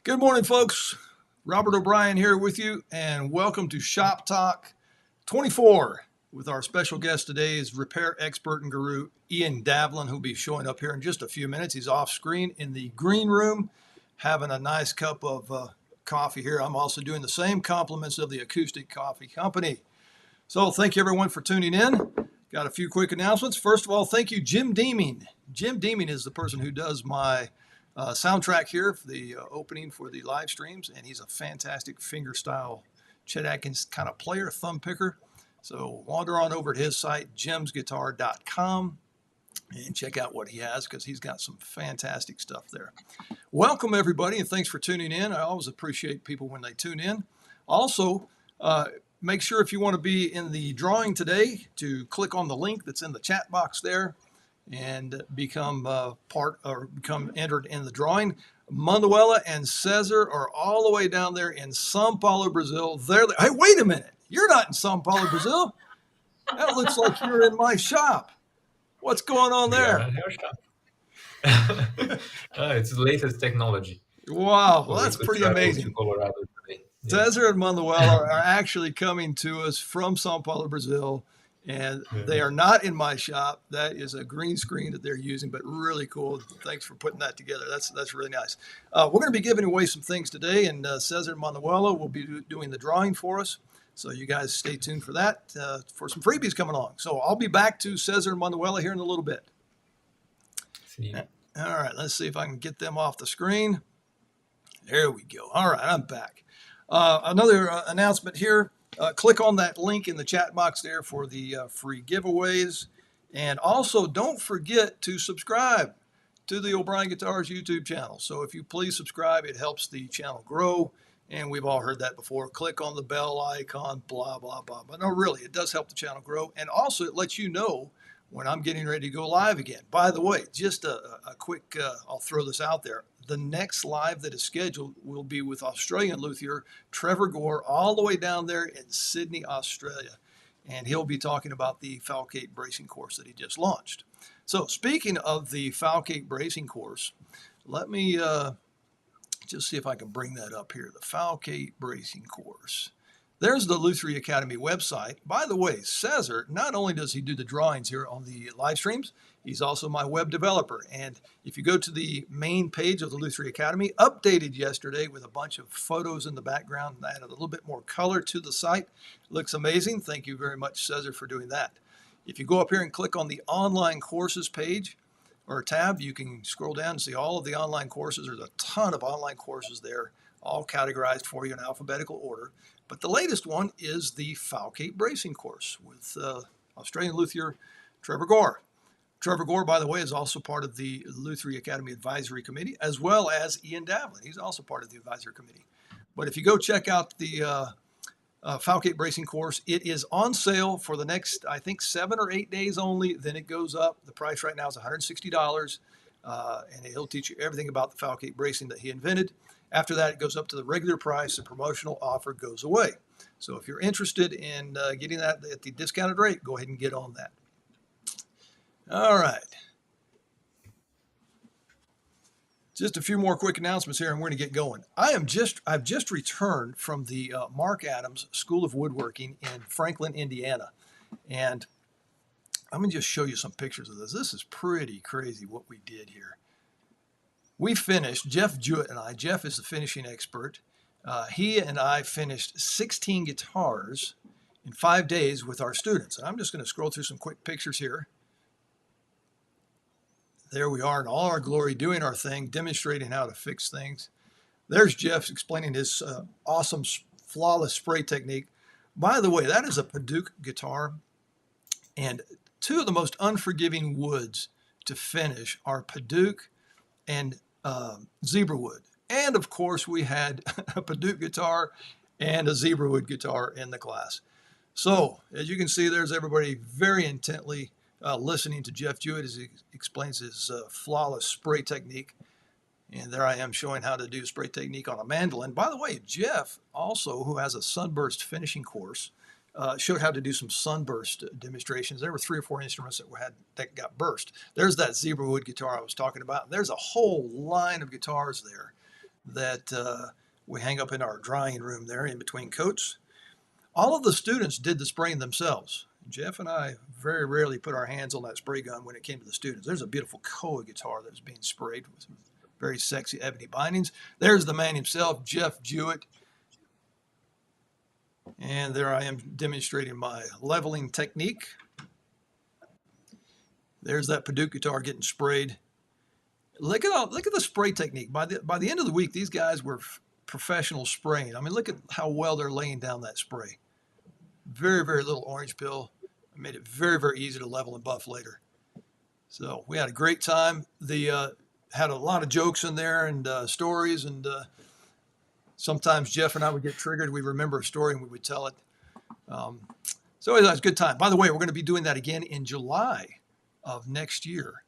Good morning, folks. Robert O'Brien here with you, and welcome to Shop Talk 24 with our special guest today is repair expert and guru Ian Davlin, who'll be showing up here in just a few minutes. He's off screen in the green room having a nice cup of coffee here. I'm also doing the same, compliments of the Acoustic Coffee Company. So thank you, everyone, for tuning in. Got a few quick announcements. First of all, thank you, Jim Deeming. Jim Deeming is the person who does my soundtrack here for the opening for the live streams, and he's a fantastic fingerstyle Chet Atkins kind of player, thumb picker. So wander on over to his site, jimsguitar.com, and check out what he has because he's got some fantastic stuff there. Welcome, everybody, and thanks for tuning in. I always appreciate people when they tune in. Also, make sure if you want to be in the drawing today to click on the link that's in the chat box there and become become entered in the drawing. Manuela and Cesar are all the way down there in São Paulo, Brazil. Hey, wait a minute. You're not in São Paulo, Brazil. That looks like you're in my shop. What's going on there? We are in your shop. It's the latest technology. Wow, well, that's pretty amazing. To Colorado today. Cesar and Manuela are actually coming to us from São Paulo, Brazil. And they are not in my shop. That is a green screen that they're using, but really cool. Thanks for putting that together. That's really nice. We're going to be giving away some things today, and Cesar and Manuela will be doing the drawing for us. So you guys stay tuned for that, for some freebies coming along. So I'll be back to Cesar and Manuela here in a little bit. See. All right, let's see if I can get them off the screen. There we go. All right, I'm back. Another announcement here. Click on that link in the chat box there for the free giveaways. And also, don't forget to subscribe to the O'Brien Guitars YouTube channel. So if you please subscribe, it helps the channel grow. And we've all heard that before. Click on the bell icon, blah, blah, blah. But no, really, it does help the channel grow. And also, it lets you know when I'm getting ready to go live again. By the way, just a quick, I'll throw this out there. The next live that is scheduled will be with Australian luthier Trevor Gore, all the way down there in Sydney, Australia. And he'll be talking about the Falcade bracing course that he just launched. So speaking of the Falcade bracing course, let me just see if I can bring that up here. The Falcade bracing course. There's the Lutherie Academy website. By the way, Cesar, not only does he do the drawings here on the live streams, he's also my web developer. And if you go to the main page of the Lutherie Academy, updated yesterday with a bunch of photos in the background, that added a little bit more color to the site. Looks amazing. Thank you very much, Cesar, for doing that. If you go up here and click on the online courses page or tab, you can scroll down and see all of the online courses. There's a ton of online courses there, all categorized for you in alphabetical order. But the latest one is the Falcade bracing course with Australian luthier Trevor Gore. Trevor Gore, by the way, is also part of the Lutherie Academy Advisory Committee, as well as Ian Davlin. He's also part of the advisory committee. But if you go check out the Falcade bracing course, it is on sale for the next, I think, 7 or 8 days only. Then it goes up. The price right now is $160, and he'll teach you everything about the Falcade bracing that he invented. After that, it goes up to the regular price. The promotional offer goes away. So if you're interested in getting that at the discounted rate, go ahead and get on that. All right. Just a few more quick announcements here, and we're going to get going. I've just returned from the Mark Adams School of Woodworking in Franklin, Indiana, and I'm going to just show you some pictures of this. This is pretty crazy what we did here. We finished, Jeff Jewett and I, Jeff is the finishing expert. He and I finished 16 guitars in 5 days with our students. And I'm just going to scroll through some quick pictures here. There we are in all our glory, doing our thing, demonstrating how to fix things. There's Jeff explaining his awesome, flawless spray technique. By the way, that is a Paduk guitar. And two of the most unforgiving woods to finish are Paduk and zebra wood. And of course, we had a Paduk guitar and a zebra wood guitar in the class. So as you can see, there's everybody very intently listening to Jeff Jewett as he explains his flawless spray technique. And there I am showing how to do spray technique on a mandolin. By the way, Jeff also, who has a sunburst finishing course, showed how to do some sunburst demonstrations. There were 3 or 4 instruments that got burst. There's that zebra wood guitar I was talking about. There's a whole line of guitars there that we hang up in our drying room there in between coats. All of the students did the spraying themselves. Jeff and I very rarely put our hands on that spray gun when it came to the students. There's a beautiful Koa guitar that was being sprayed with some very sexy ebony bindings. There's the man himself, Jeff Jewett. And there I am demonstrating my leveling technique. There's that Purdue guitar getting sprayed. Look at the spray technique. By the end of the week, these guys were professional spraying. I mean, look at how well they're laying down that spray. Very, very little orange peel. I made it very, very easy to level and buff later. So we had a great time. Had a lot of jokes in there and stories, and sometimes Jeff and I would get triggered. We remember a story and we would tell it. So it was a good time. By the way, we're going to be doing that again in July of next year.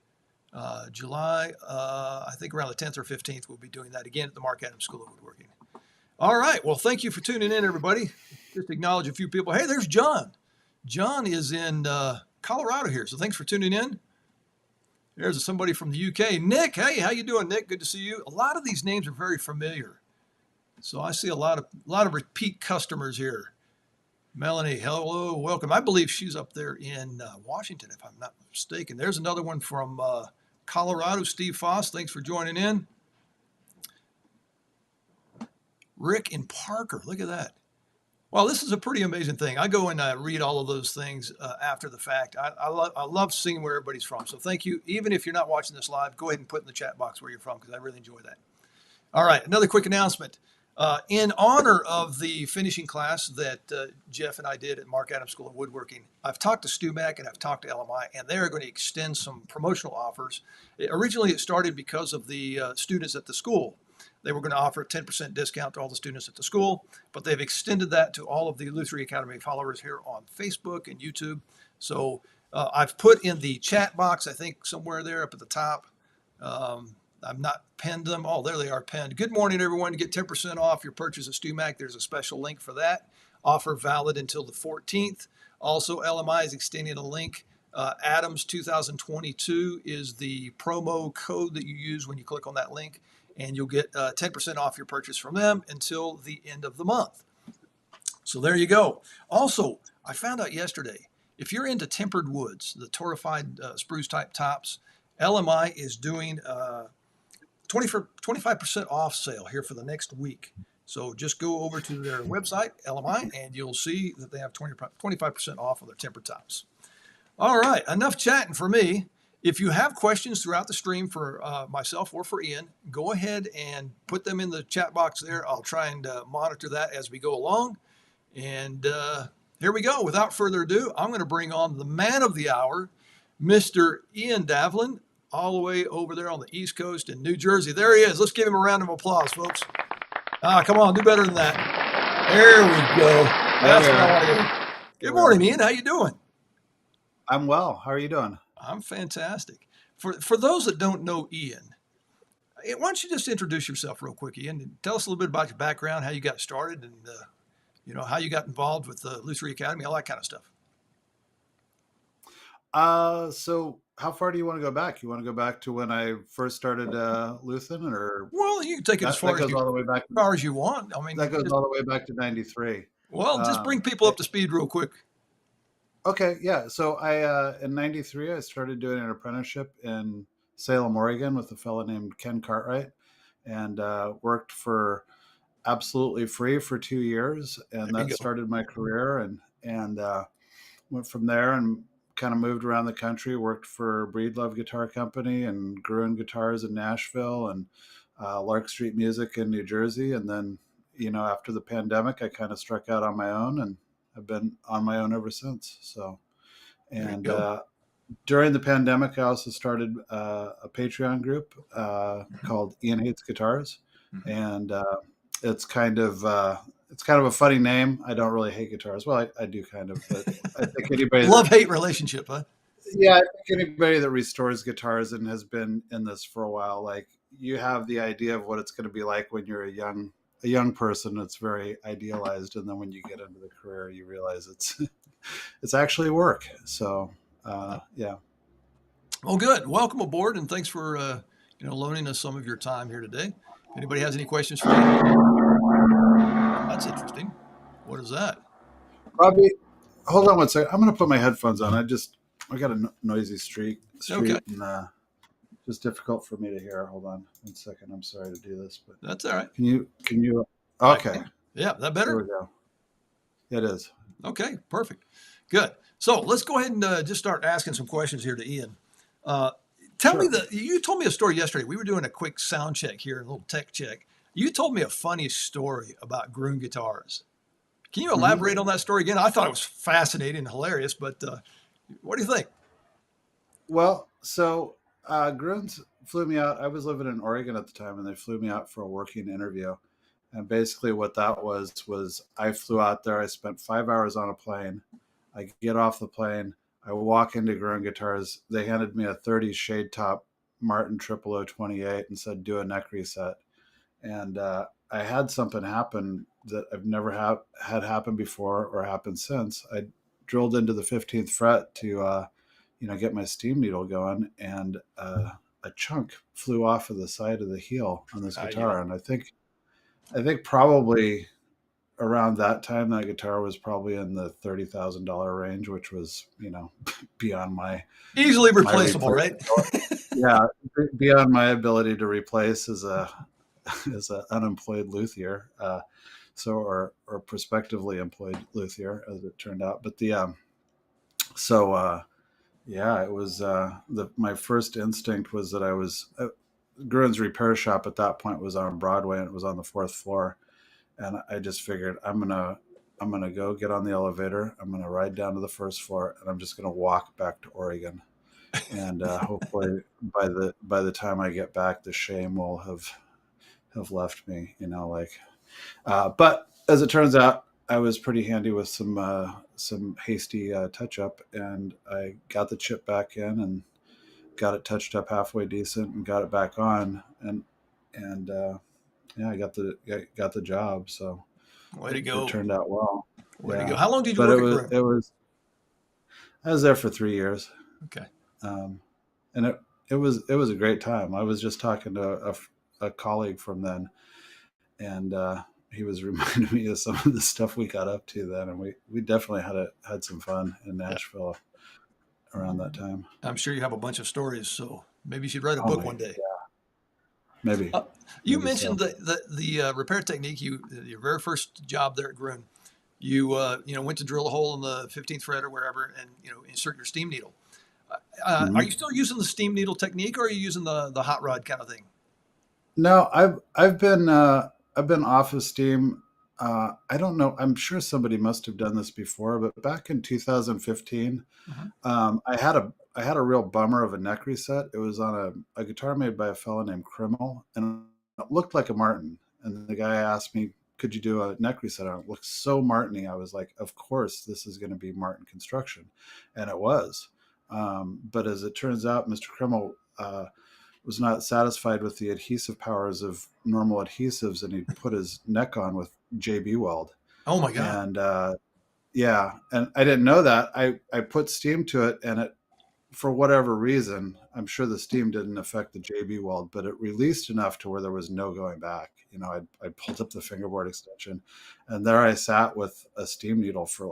July, I think around the 10th or 15th, we'll be doing that again at the Mark Adams School of Woodworking. All right. Well, thank you for tuning in, everybody. Just acknowledge a few people. Hey, there's John. John is in Colorado here, so thanks for tuning in. There's somebody from the UK. Nick, hey, how you doing, Nick? Good to see you. A lot of these names are very familiar. So I see a lot of repeat customers here. Melanie, hello, welcome. I believe she's up there in Washington, if I'm not mistaken. There's another one from Colorado, Steve Foss. Thanks for joining in. Rick and Parker, look at that. Well, this is a pretty amazing thing. I go and read all of those things after the fact. I love seeing where everybody's from. So thank you. Even if you're not watching this live, go ahead and put in the chat box where you're from, because I really enjoy that. All right, another quick announcement. In honor of the finishing class that Jeff and I did at Mark Adams School of Woodworking, I've talked to StuMac and I've talked to LMI, and they're going to extend some promotional offers. Originally, it started because of the students at the school. They were going to offer a 10% discount to all the students at the school, but they've extended that to all of the Lutheran Academy followers here on Facebook and YouTube. So I've put in the chat box, I think somewhere there up at the top. I've not pinned them. Oh, there they are pinned. Good morning, everyone. To get 10% off your purchase at StuMac, there's a special link for that. Offer valid until the 14th. Also, LMI is extending a link. Adams 2022 is the promo code that you use when you click on that link, and you'll get 10% off your purchase from them until the end of the month. So there you go. Also, I found out yesterday, if you're into tempered woods, the torrefied spruce type tops, LMI is doing 25% off sale here for the next week. So just go over to their website, LMI, and you'll see that they have 25% off of their tempered tops. All right, enough chatting for me. If you have questions throughout the stream for myself or for Ian, go ahead and put them in the chat box there. I'll try and monitor that as we go along. And here we go. Without further ado, I'm going to bring on the man of the hour, Mr. Ian Davlin, all the way over there on the East Coast in New Jersey. There he is. Let's give him a round of applause, folks. Come on, do better than that. There we go. That's what I want to hear. Good morning, Ian. How you doing? I'm well. How are you doing? I'm fantastic. For those that don't know Ian, why don't you just introduce yourself real quick, Ian, and tell us a little bit about your background, how you got started, and how you got involved with the Lutheran Academy, all that kind of stuff. So how far do you want to go back? You want to go back to when I first started Lutheran, or? Well, you can take it as far as you want. I mean, that goes all the way back to 93. Well, just bring people up to speed real quick. Okay, yeah. So I in 93, I started doing an apprenticeship in Salem, Oregon with a fellow named Ken Cartwright, and worked for absolutely free for 2 years. And that started my career, and went from there and kind of moved around the country, worked for Breedlove Guitar Company and Gruen Guitars in Nashville and Lark Street Music in New Jersey. And then, after the pandemic, I kind of struck out on my own, and I've been on my own ever since. So, and during the pandemic, I also started a Patreon group called Ian Hates Guitars. Mm-hmm. And it's kind of a funny name. I don't really hate guitars. Well, I do kind of, but I think anybody love-hate relationship, huh? Yeah, I think anybody that restores guitars and has been in this for a while, like, you have the idea of what it's going to be like when you're a young person. It's very idealized, and then when you get into the career, you realize it's actually work. So yeah. Well, good. Welcome aboard, and thanks for loaning us some of your time here today. Anybody has any questions for Ian? That's interesting. What is that? Robbie, hold on one second. I'm going to put my headphones on. I got a noisy street, Okay. and just difficult for me to hear. Hold on one second. I'm sorry to do this, but That's all right. can you? Okay, Yeah, that there better? we go. It is. Okay, perfect. Good. So let's go ahead and just start asking some questions here to Ian. Tell me you told me a story yesterday. We were doing a quick sound check here, a little tech check. You told me a funny story about Groom guitars. Can you elaborate on that story again? I thought it was fascinating and hilarious, but what do you think? Well, so Grooms flew me out. I was living in Oregon at the time, and they flew me out for a working interview. And basically, what that was I flew out there. I spent 5 hours on a plane. I get off the plane. I walk into Groom Guitars. They handed me a 30 shade top Martin 0028 and said, "Do a neck reset." And I had something happen that I've never had happen before or happened since. I drilled into the 15th fret to get my steam needle going, and a chunk flew off of the side of the heel on this guitar. And I think probably around that time, that guitar was probably in the $30,000 range, which was, beyond my easily replaceable, right? Yeah, beyond my ability to replace as a unemployed luthier, or prospectively employed luthier, as it turned out. But it was my first instinct was that I was Gruen's repair shop at that point was on Broadway, and it was on the 4th floor. And I just figured I'm gonna go get on the elevator. I'm gonna ride down to the 1st floor, and I'm just gonna walk back to Oregon. And hopefully by the time I get back, the shame will have left me. But as it turns out, I was pretty handy with some hasty touch up, and I got the chip back in and got it touched up halfway decent and got it back on, and I got the job. So way to go! It turned out well. Way to go! How long did you work at Groom? I was there for 3 years. Okay. And it was a great time. I was just talking to a colleague from then, and he was reminding me of some of the stuff we got up to then, and we definitely had some fun in Nashville around that time. I'm sure you have a bunch of stories, so maybe you should write a book one day. Yeah. Maybe. You mentioned the repair technique. Your very first job there at Groom, you went to drill a hole in the 15th fret or wherever, and insert your steam needle. Are you still using the steam needle technique, or are you using the hot rod kind of thing? No, I've been off of steam. I don't know. I'm sure somebody must have done this before, but back in 2015, I had a real bummer of a neck reset. It was on a guitar made by a fellow named Krimmel, and it looked like a Martin. And the guy asked me, "Could you do a neck reset on it?" It looked so Martin-y. I was like, "Of course, this is going to be Martin construction," and it was. But as it turns out, Mr. Krimmel was not satisfied with the adhesive powers of normal adhesives, and he put his neck on with JB Weld. Oh my God. And and I didn't know that. I put steam to it, and it, for whatever reason, I'm sure the steam didn't affect the JB Weld, but it released enough to where there was no going back. I pulled up the fingerboard extension, and there I sat with a steam needle for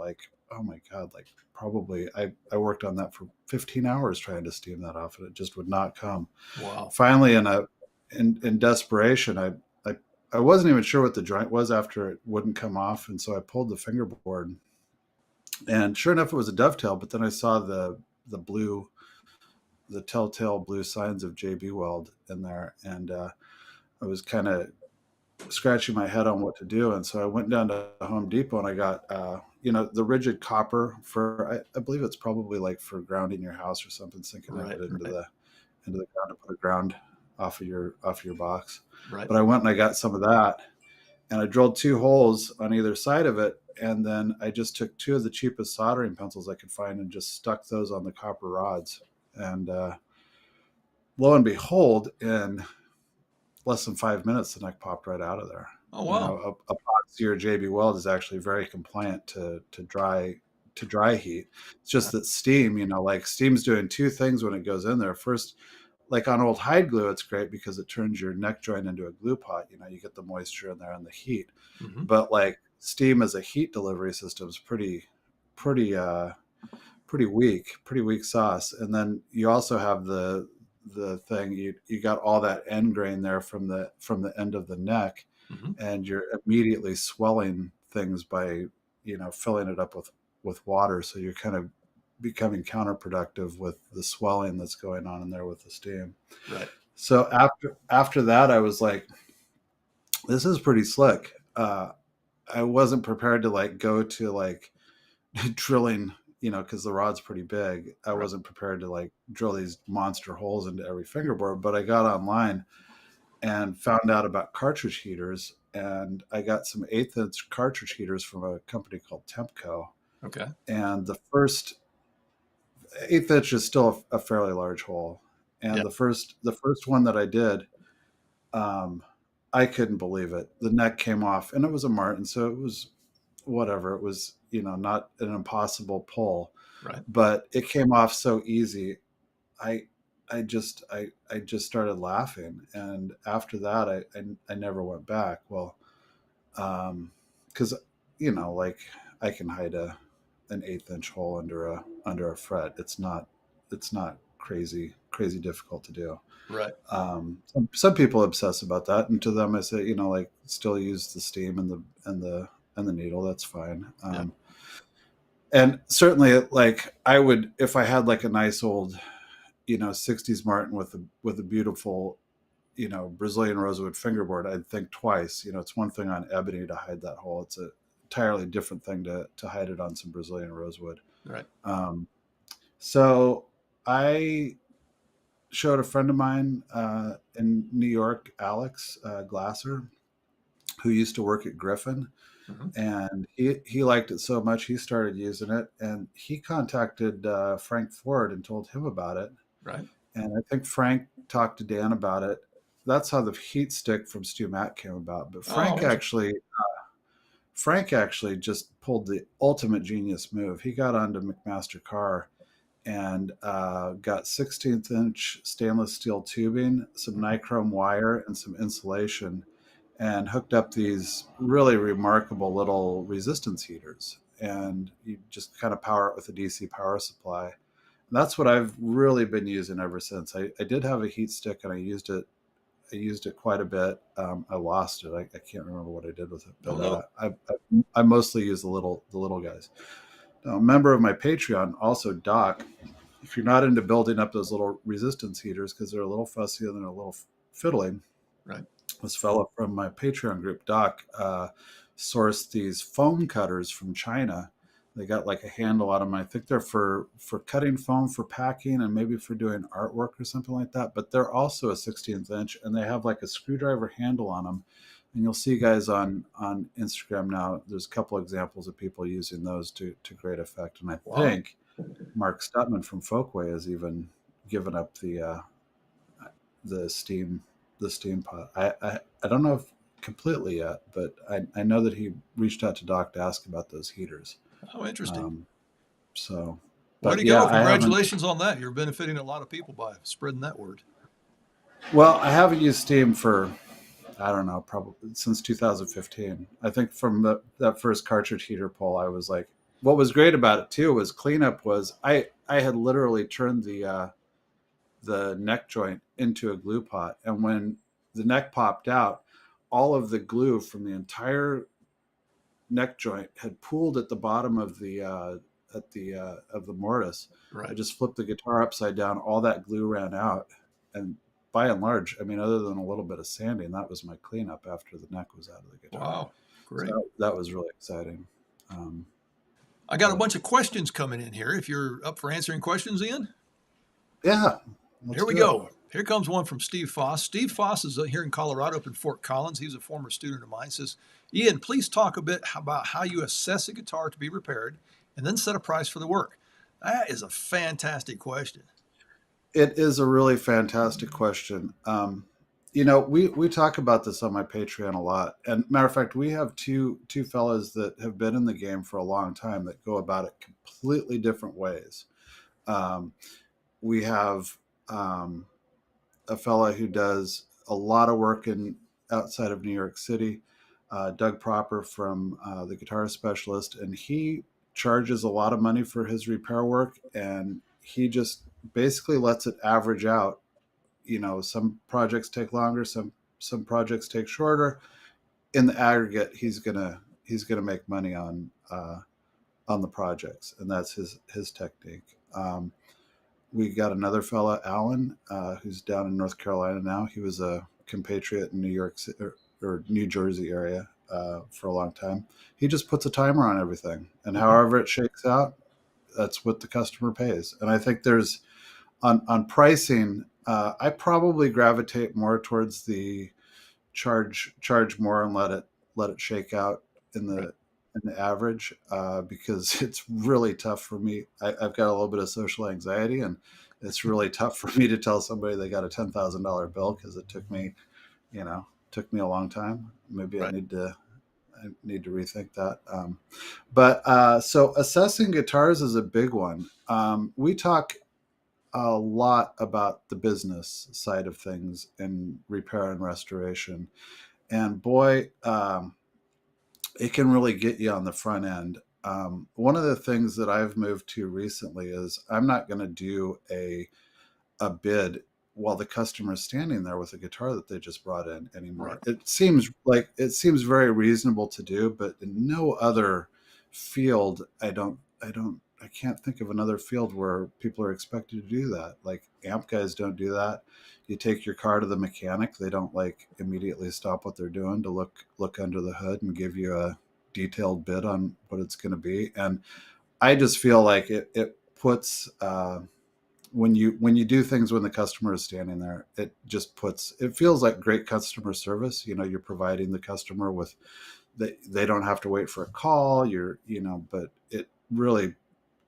oh my God, probably I worked on that for 15 hours trying to steam that off, and it just would not come. Wow. Finally, in desperation, I wasn't even sure what the joint was after it wouldn't come off, and so I pulled the fingerboard, and sure enough, it was a dovetail. But then I saw the telltale blue signs of JB Weld in there, and I was kind of scratching my head on what to do. And so I went down to Home Depot, and I got the rigid copper for I believe it's probably for grounding your house or something, sinking it into the ground to put a ground off of your box. Right. But I went and I got some of that, and I drilled 2 holes on either side of it, and then I just took 2 of the cheapest soldering pencils I could find and just stuck those on the copper rods. And lo and behold, in less than 5 minutes, the neck popped right out of there. Oh wow! Epoxy or JB Weld is actually very compliant to dry heat. It's just that steam, steam's doing 2 things when it goes in there. First, like on old hide glue, it's great because it turns your neck joint into a glue pot. You get the moisture in there and the heat. Mm-hmm. But like steam as a heat delivery system is pretty weak sauce. And then you also have the thing, you got all that end grain there from the end of the neck, Mm-hmm. and you're immediately swelling things by filling it up with water. So you're kind of becoming counterproductive with the swelling that's going on in there with the steam. Right. So after that, I was like, this is pretty slick. I wasn't prepared to like go to like drilling, because the rod's pretty big. I wasn't prepared to like drill these monster holes into every fingerboard, but I got online and found out about cartridge heaters, and I got some 1/8 inch cartridge heaters from a company called Tempco. Okay. And the first 1/8 inch is still a fairly large hole. And Yep. the first one that I did, I couldn't believe it. The neck came off, and it was a Martin, so it was whatever. It was, not an impossible pull, Right. but it came off so easy. I just started laughing, and after that, I never went back. Well, because like I can hide an 1/8 inch hole under a fret. It's not crazy difficult to do. Right. Some people obsess about that, and to them I say, like still use the steam and the needle. That's fine. Yeah. And certainly, like I would, if I had like a nice old, 60s Martin with a beautiful, Brazilian rosewood fingerboard, I'd think twice. It's one thing on ebony to hide that hole. It's a entirely different thing to hide it on some Brazilian rosewood. Right. So I showed a friend of mine in New York, Alex Glasser, who used to work at Griffin. Mm-hmm. And he liked it so much, he started using it, and he contacted Frank Ford and told him about it. Right. And I think Frank talked to Dan about it. That's how the heat stick from Stu Mack came about. But Frank actually just pulled the ultimate genius move. He got onto McMaster Carr and got 16th inch stainless steel tubing, some nichrome wire, and some insulation, and hooked up these really remarkable little resistance heaters. And you just kind of power it with a DC power supply. And that's what I've really been using ever since. I did have a heat stick, and I used it quite a bit. I lost it. I can't remember what I did with it, but I mostly use the little guys. Now, a member of my Patreon, also Doc, if you're not into building up those little resistance heaters because they're a little fussy and they're a little fiddling, Right. This fellow from my Patreon group, Doc, sourced these foam cutters from China. They got like a handle on them. I think they're for cutting foam for packing and maybe for doing artwork or something like that. But they're also a 16th inch, and they have like a screwdriver handle on them. And you'll see guys on Instagram now, there's a couple examples of people using those to great effect. And I think Mark Stutman from Folkway has even given up the steam pot. I don't know if completely yet, but I know that he reached out to Doc to ask about those heaters. Oh, interesting. Way to go. Congratulations on that. You're benefiting a lot of people by spreading that word. Well, I haven't used steam for, I don't know, probably since 2015. I think from that first cartridge heater pull, I was like, what was great about it too was cleanup was I had literally turned the neck joint into a glue pot. And when the neck popped out, all of the glue from the entire neck joint had pooled at the bottom of the mortise. Right. I just flipped the guitar upside down. All that glue ran out. And by and large, I mean, other than a little bit of sanding, that was my cleanup after the neck was out of the guitar. Wow. Great. So that was really exciting. I got a bunch of questions coming in here. If you're up for answering questions, Ian? Yeah. Here we go. Here comes one from Steve Foss. Steve Foss is here in Colorado up in Fort Collins. He's a former student of mine. He says, Ian, please talk a bit about how you assess a guitar to be repaired and then set a price for the work. That is a fantastic question. It is a really fantastic question. We talk about this on my Patreon a lot. And matter of fact, we have two fellows that have been in the game for a long time that go about it completely different ways. We have a fella who does a lot of work outside of New York City, Doug Proper from the Guitar Specialist, and he charges a lot of money for his repair work, and he just basically lets it average out. Some projects take longer, some projects take shorter. In the aggregate, he's gonna make money on the projects, and that's his technique. We got another fella, Alan, who's down in North Carolina now. He was a compatriot in New York City, or New Jersey area for a long time. He just puts a timer on everything, and however it shakes out, that's what the customer pays. And I think there's on pricing, I probably gravitate more towards the charge more and let it shake out in the average, because it's really tough for me. I've got a little bit of social anxiety, and it's really tough for me to tell somebody they got a $10,000 bill, because it took me a long time. Maybe right. I need to rethink that. But so assessing guitars is a big one. We talk a lot about the business side of things in repair and restoration, and boy, it can really get you on the front end. One of the things that I've moved to recently is I'm not going to do a bid while the customer is standing there with a guitar that they just brought in anymore. Right. It seems very reasonable to do, but in no other field, I can't think of another field where people are expected to do that. Like amp guys don't do that. You take your car to the mechanic, they don't immediately stop what they're doing to look under the hood and give you a detailed bid on what it's going to be. And I just feel like it puts, when you do things when the customer is standing there, it feels like great customer service. You're providing the customer with, they don't have to wait for a call, but it really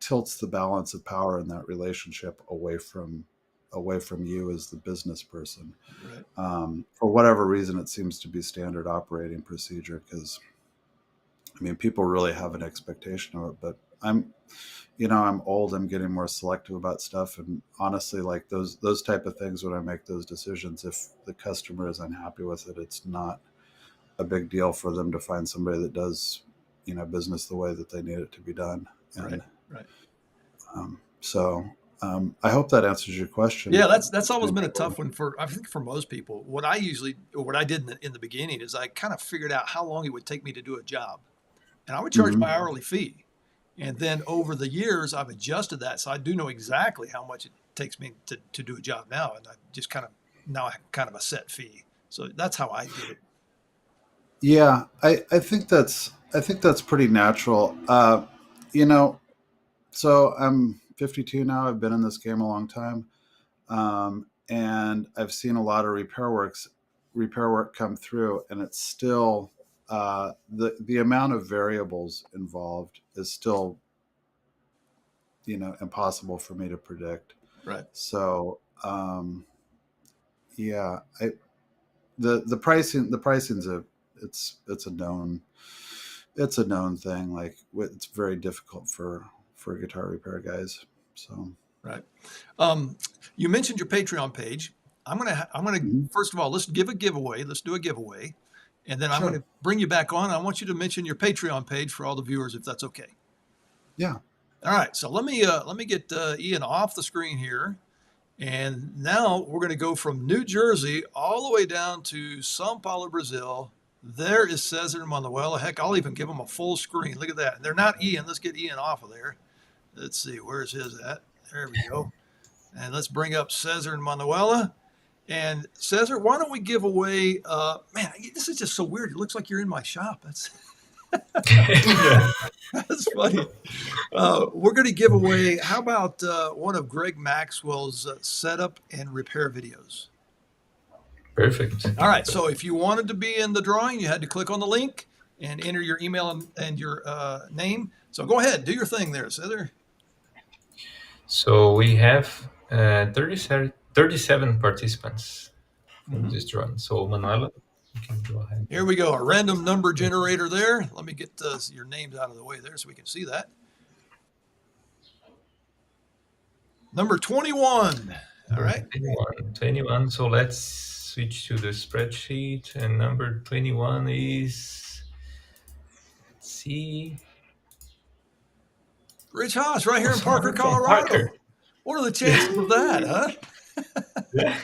tilts the balance of power in that relationship away from you as the business person. Right. For whatever reason, it seems to be standard operating procedure, because people really have an expectation of it, but I'm old, I'm getting more selective about stuff. And honestly, like those type of things, when I make those decisions, if the customer is unhappy with it, it's not a big deal for them to find somebody that does, business the way that they need it to be done. And, right. I hope that answers your question. Yeah, that's always been a tough one I think for most people. What I did in the beginning is I kind of figured out how long it would take me to do a job, and I would charge my hourly fee. And then over the years, I've adjusted that, so I do know exactly how much it takes me to do a job now, and I just kind of a set fee. So that's how I did it. Yeah, I think that's pretty natural. So I'm 52 now. I've been in this game a long time, and I've seen a lot of repair work come through, and it's still the amount of variables involved is still impossible for me to predict. Right. So yeah, the pricing's it's a known thing. Like it's very difficult for guitar repair guys. So right. You mentioned your Patreon page. I'm gonna first of all, let's do a giveaway, and then I'm gonna bring you back on. I want you to mention your Patreon page for all the viewers, if that's okay. Yeah. All right. So let me get Ian off the screen here, and now we're gonna go from New Jersey all the way down to São Paulo, Brazil. There is Cesar Manuela. Heck, I'll even give him a full screen. Look at that. They're not Ian. Let's get Ian off of there. Let's see, where's his at? There we go. And let's bring up Cesar and Manuela. And Cesar, why don't we give away, man, this is just so weird. It looks like you're in my shop. That's funny. We're going to give away, how about one of Greg Maxwell's setup and repair videos? Perfect. All right. So if you wanted to be in the drawing, you had to click on the link and enter your email and your name. So go ahead, do your thing there, Cesar. So we have 37 participants in this drawing. So Manuela, you can go ahead. Here we go, a random number generator there. Let me get your names out of the way there so we can see that. Number 21. All right. 21. So let's switch to the spreadsheet. And number 21 is, let's see. Rich Haas, right here in Someone Parker, from Colorado. Parker. What are the chances of that, huh? Yeah,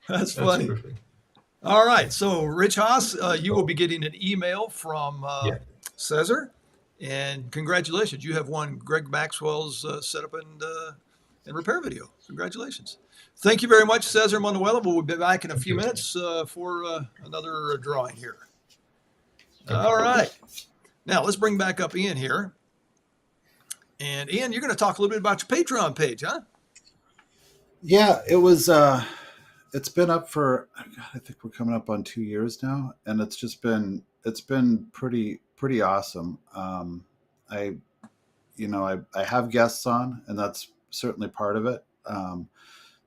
That's that's funny. perfect. All right. So, Rich Haas, you will be getting an email from Yeah. Cesar. And congratulations. You have won Greg Maxwell's setup and repair video. Congratulations. Thank you very much, Cesar Manuela. We'll be back in a few minutes for another drawing here. All right. Now, let's bring back up Ian here. And Ian, you're going to talk a little bit about your Patreon page, huh? Yeah, it was. It's been up for, I think we're coming up on 2 years now, and it's been pretty awesome. I have guests on, and that's certainly part of it.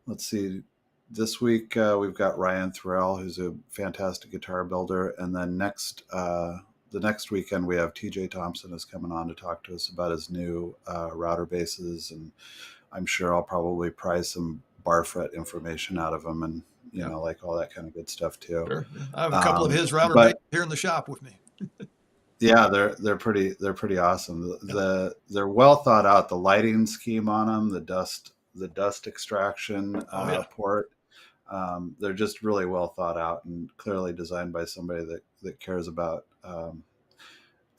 Let's see. This week we've got Ryan Thorell, who's a fantastic guitar builder, and then the next weekend we have TJ Thompson is coming on to talk to us about his new router bases, and I'm sure I'll probably pry some bar fret information out of him, and you know, like all that kind of good stuff too. Sure. I have a couple of his router bases here in the shop with me. Yeah, they're pretty awesome. They're well thought out. The lighting scheme on them, the dust extraction port. They're just really well thought out and clearly designed by somebody that cares about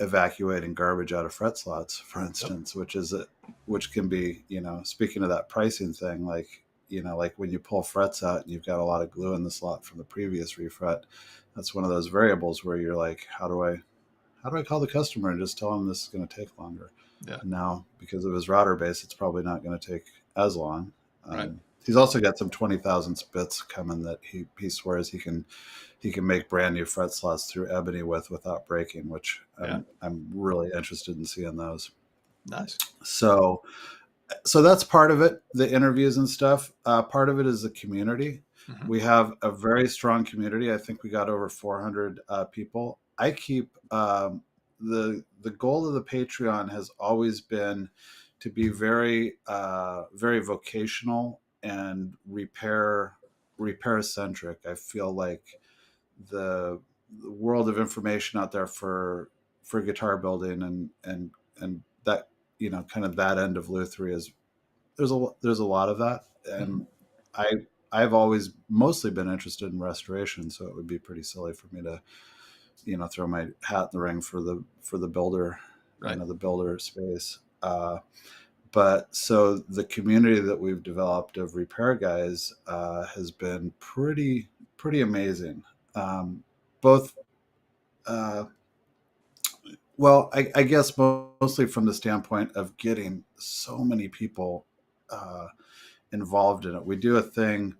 evacuating garbage out of fret slots, for instance, which can be, speaking of that pricing thing, like when you pull frets out and you've got a lot of glue in the slot from the previous refret, that's one of those variables where you're like, how do I call the customer and just tell them this is going to take longer? Yeah. And now, because of his router base, it's probably not going to take as long. Right. He's also got some 20,000 bits coming that he swears he can make brand new fret slots through ebony without breaking, which I'm really interested in seeing those. Nice. So that's part of it, the interviews and stuff. Part of it is the community. Mm-hmm. We have a very strong community. I think we got over 400 people. I keep the goal of the Patreon has always been to be very very vocational and repair centric. I feel like the world of information out there for guitar building and that, kind of that end of Lutherie is there's a lot of that, and I've always mostly been interested in restoration, so it would be pretty silly for me to throw my hat in the ring for the builder, right. The builder space. But so the community that we've developed of repair guys has been pretty amazing. Both, well, I guess mostly from the standpoint of getting so many people involved in it. We do a thing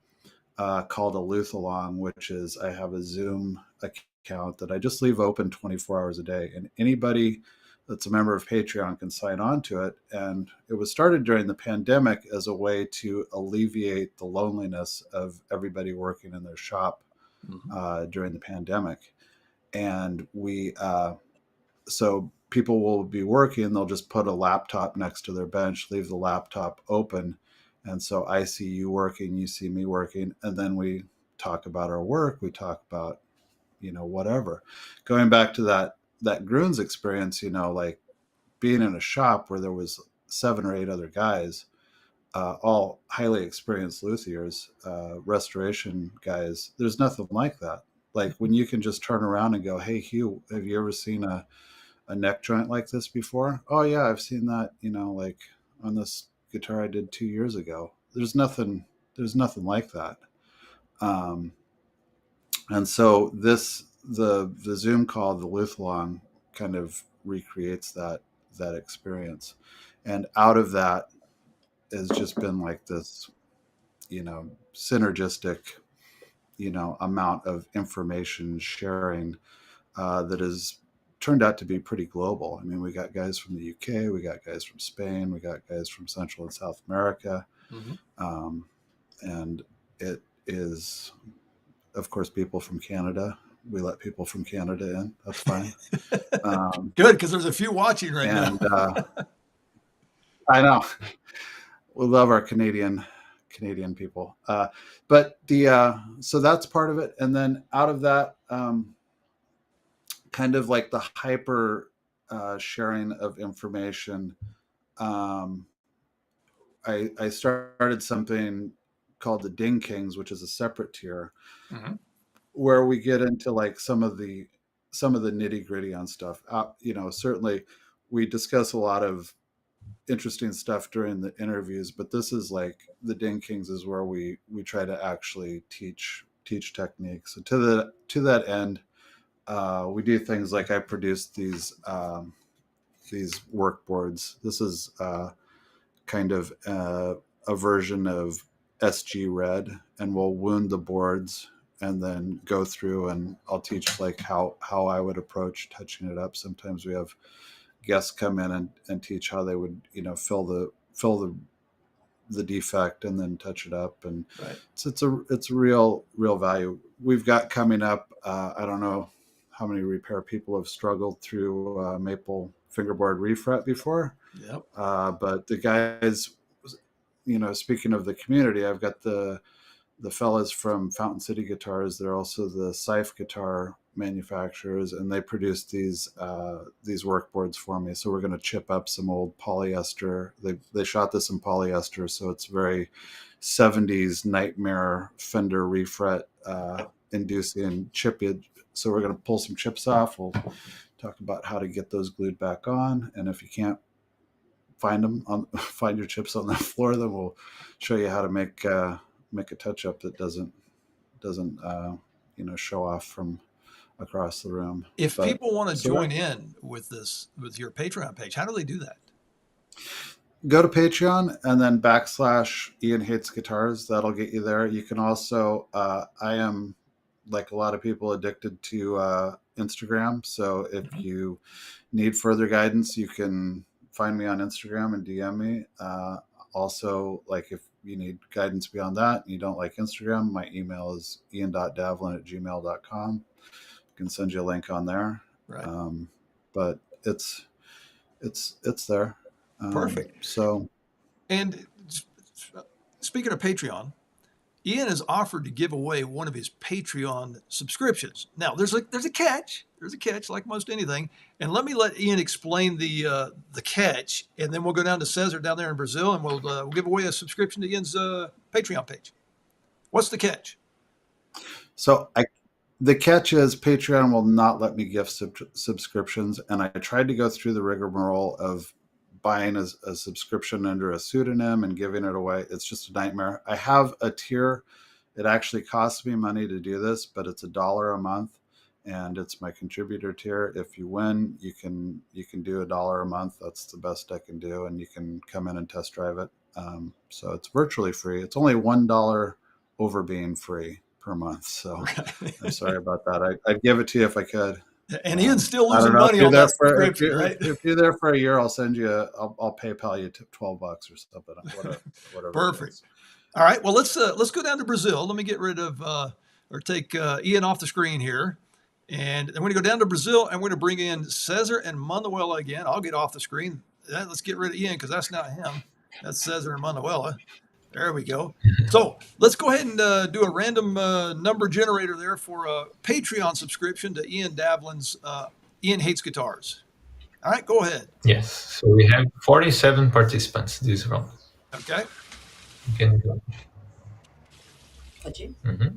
called a Luthalong, which is I have a Zoom account that I just leave open 24 hours a day, and anybody that's a member of Patreon can sign on to it. And it was started during the pandemic as a way to alleviate the loneliness of everybody working in their shop during the pandemic. And so people will be working, they'll just put a laptop next to their bench, leave the laptop open. And so I see you working, you see me working, and then we talk about our work, we talk about, whatever. Going back to that Grunes experience, like being in a shop where there was 7 or 8 other guys, all highly experienced luthiers, restoration guys, there's nothing like that. Like when you can just turn around and go, hey, Hugh, have you ever seen a neck joint like this before? Oh yeah, I've seen that, like on this guitar I did 2 years ago. There's nothing like that. And so the Zoom call, the Luthalong, kind of recreates that experience. And out of that has just been like this, synergistic, amount of information sharing that has turned out to be pretty global. I mean, we got guys from the UK, we got guys from Spain, we got guys from Central and South America. Mm-hmm. And it is, of course, people from Canada. We let people from Canada in. That's fine. Good, because there's a few watching now. I know. We love our Canadian Canadian people. But so that's part of it. And then out of that, kind of like the hyper sharing of information, I started something called the Ding Kings, which is a separate tier, Mhm. where we get into like some of the nitty gritty on stuff. Certainly we discuss a lot of interesting stuff during the interviews, but this is like the Ding Kings is where we try to actually teach techniques. So to that end, we do things like I produced these work boards. This is kind of a version of SG Red, and we'll wound the boards and then go through, and I'll teach like how I would approach touching it up. Sometimes we have guests come in and teach how they would, fill the defect and then touch it up. And Right. it's a real value. We've got coming up, I don't know how many repair people have struggled through maple fingerboard refret before. Yep. But the guys, speaking of the community, I've got the fellas from Fountain City Guitars. They're also the Sife guitar manufacturers, and they produce these work boards for me. So we're going to chip up some old polyester. They shot this in polyester, so it's very 70s nightmare Fender refret inducing chippage. So we're going to pull some chips off. We'll talk about how to get those glued back on, and if you can't find your chips on the floor, then we'll show you how to make a touch up that doesn't show off from across the room. If people want to join in with your Patreon page, how do they do that? Go to Patreon and then / Ian Hates Guitars. That'll get you there. You can also, I am, like a lot of people, addicted to Instagram. So if you need further guidance, you can find me on Instagram and DM me. Also, like if you need guidance beyond that and you don't like Instagram, my email is ian.davlin@gmail.com. I can send you a link on there. Right. But it's there. Perfect. And speaking of Patreon, Ian has offered to give away one of his Patreon subscriptions. Now, there's a catch. There's a catch, like most anything. And let Ian explain the catch, and then we'll go down to Cesar down there in Brazil, and we'll give away a subscription to Ian's Patreon page. What's the catch? So the catch is Patreon will not let me gift subscriptions, and I tried to go through the rigmarole of buying a subscription under a pseudonym and giving it away. It's just a nightmare. I have a tier. It actually costs me money to do this, but it's $1 a month, and it's my contributor tier. If you win, you can do $1 a month. That's the best I can do, and you can come in and test drive it. So it's virtually free. It's only $1 over being free per month. So I'm sorry about that. I'd give it to you if I could. And Ian's still losing money on that subscription, right? If you're there for a year, I'll send you. I'll PayPal you $12 or something. Whatever. Perfect. All right. Well, let's go down to Brazil. Let me get rid of or take Ian off the screen here, and then we're going to go down to Brazil, and we're going to bring in Cesar and Manuela again. I'll get off the screen. Let's get rid of Ian because that's not him. That's Cesar and Manuela. There we go. So let's go ahead and do a random number generator there for a Patreon subscription to Ian Davlin's Ian Hates Guitars. All right, go ahead. Yes. So we have 47 participants this round. Okay. You can go. Mm-hmm.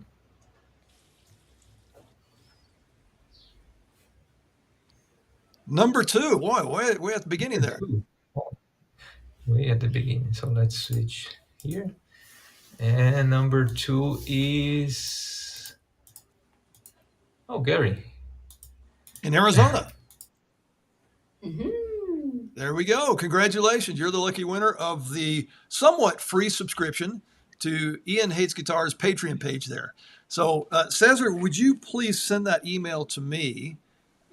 Number 2. Boy, way at the beginning there. Way at the beginning. So let's switch here. And number 2 is Gary in Arizona. Mm-hmm. There we go. Congratulations. You're the lucky winner of the somewhat free subscription to Ian Hates Guitars Patreon page there. So Cesar, would you please send that email to me,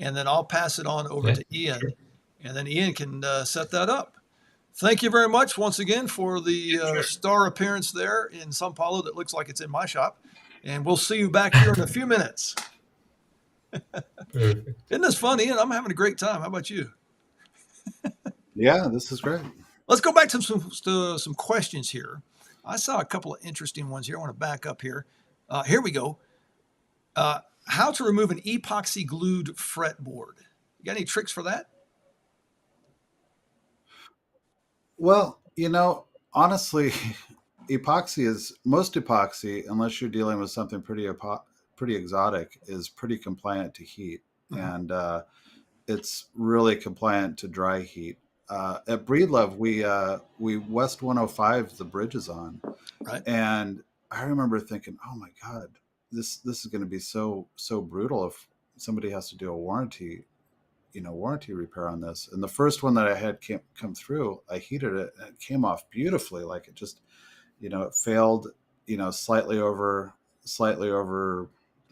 and then I'll pass it on over to Ian, sure. And then Ian can set that up. Thank you very much once again for the star appearance there in Sao Paulo that looks like it's in my shop. And we'll see you back here in a few minutes. Perfect. Isn't this fun, Ian? I'm having a great time. How about you? Yeah, this is great. Let's go back to some questions here. I saw a couple of interesting ones here. I want to back up here. Here we go. How to remove an epoxy glued fretboard. You got any tricks for that? Well, honestly, most epoxy, unless you're dealing with something pretty exotic, is pretty compliant to heat, Mhm. and it's really compliant to dry heat. At Breedlove, we West 105 the bridge is on, Right. and I remember thinking, oh my god, this is going to be so brutal if somebody has to do a warranty repair on this. And the first one that I had come through, I heated it and it came off beautifully. Like it just, it failed, slightly over,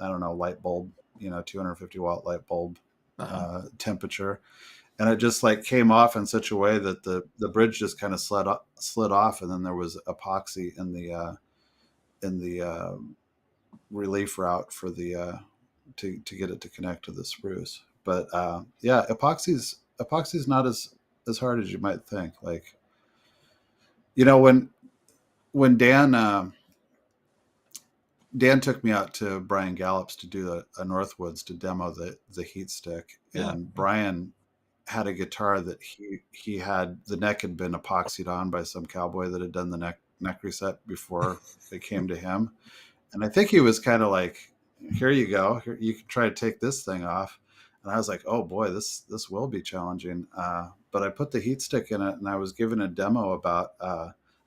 I don't know, light bulb, 250-watt light bulb Uh-huh. temperature. And it just like came off in such a way that the bridge just kind of slid off. And then there was epoxy in the relief route for the, to get it to connect to the spruce. But yeah, epoxy's not as hard as you might think. Like, when Dan took me out to Brian Gallup's to do a Northwoods to demo the heat stick, Yeah. and Brian had a guitar that he had, the neck had been epoxied on by some cowboy that had done the neck reset before it came to him. And I think he was kind of like, here you go, here, you can try to take this thing off. And I was like, oh boy, this will be challenging. But I put the heat stick in it, and I was given a demo about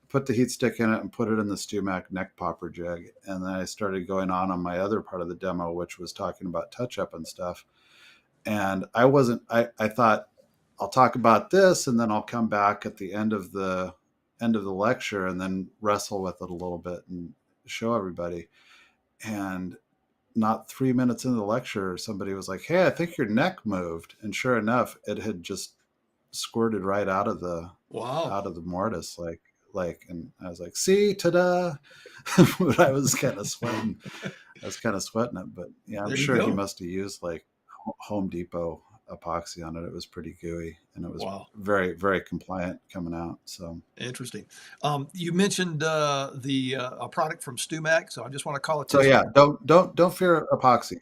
put the heat stick in it and put it in the StewMac neck popper jig. And then I started going on my other part of the demo, which was talking about touch up and stuff. And I thought I'll talk about this, and then I'll come back at the end of the lecture and then wrestle with it a little bit and show everybody. And not 3 minutes into the lecture, somebody was like, hey, I think your neck moved. And sure enough, it had just squirted right out of the Wow. mortise, and I was like, see, ta-da. But I was kind of sweating it. But yeah, I'm There you sure he go. must have used like Home Depot epoxy on it. It was pretty gooey, and it was Wow. very, very compliant coming out. So Interesting. You mentioned a product from StewMac, so I just want to call so attention. yeah, don't fear epoxy.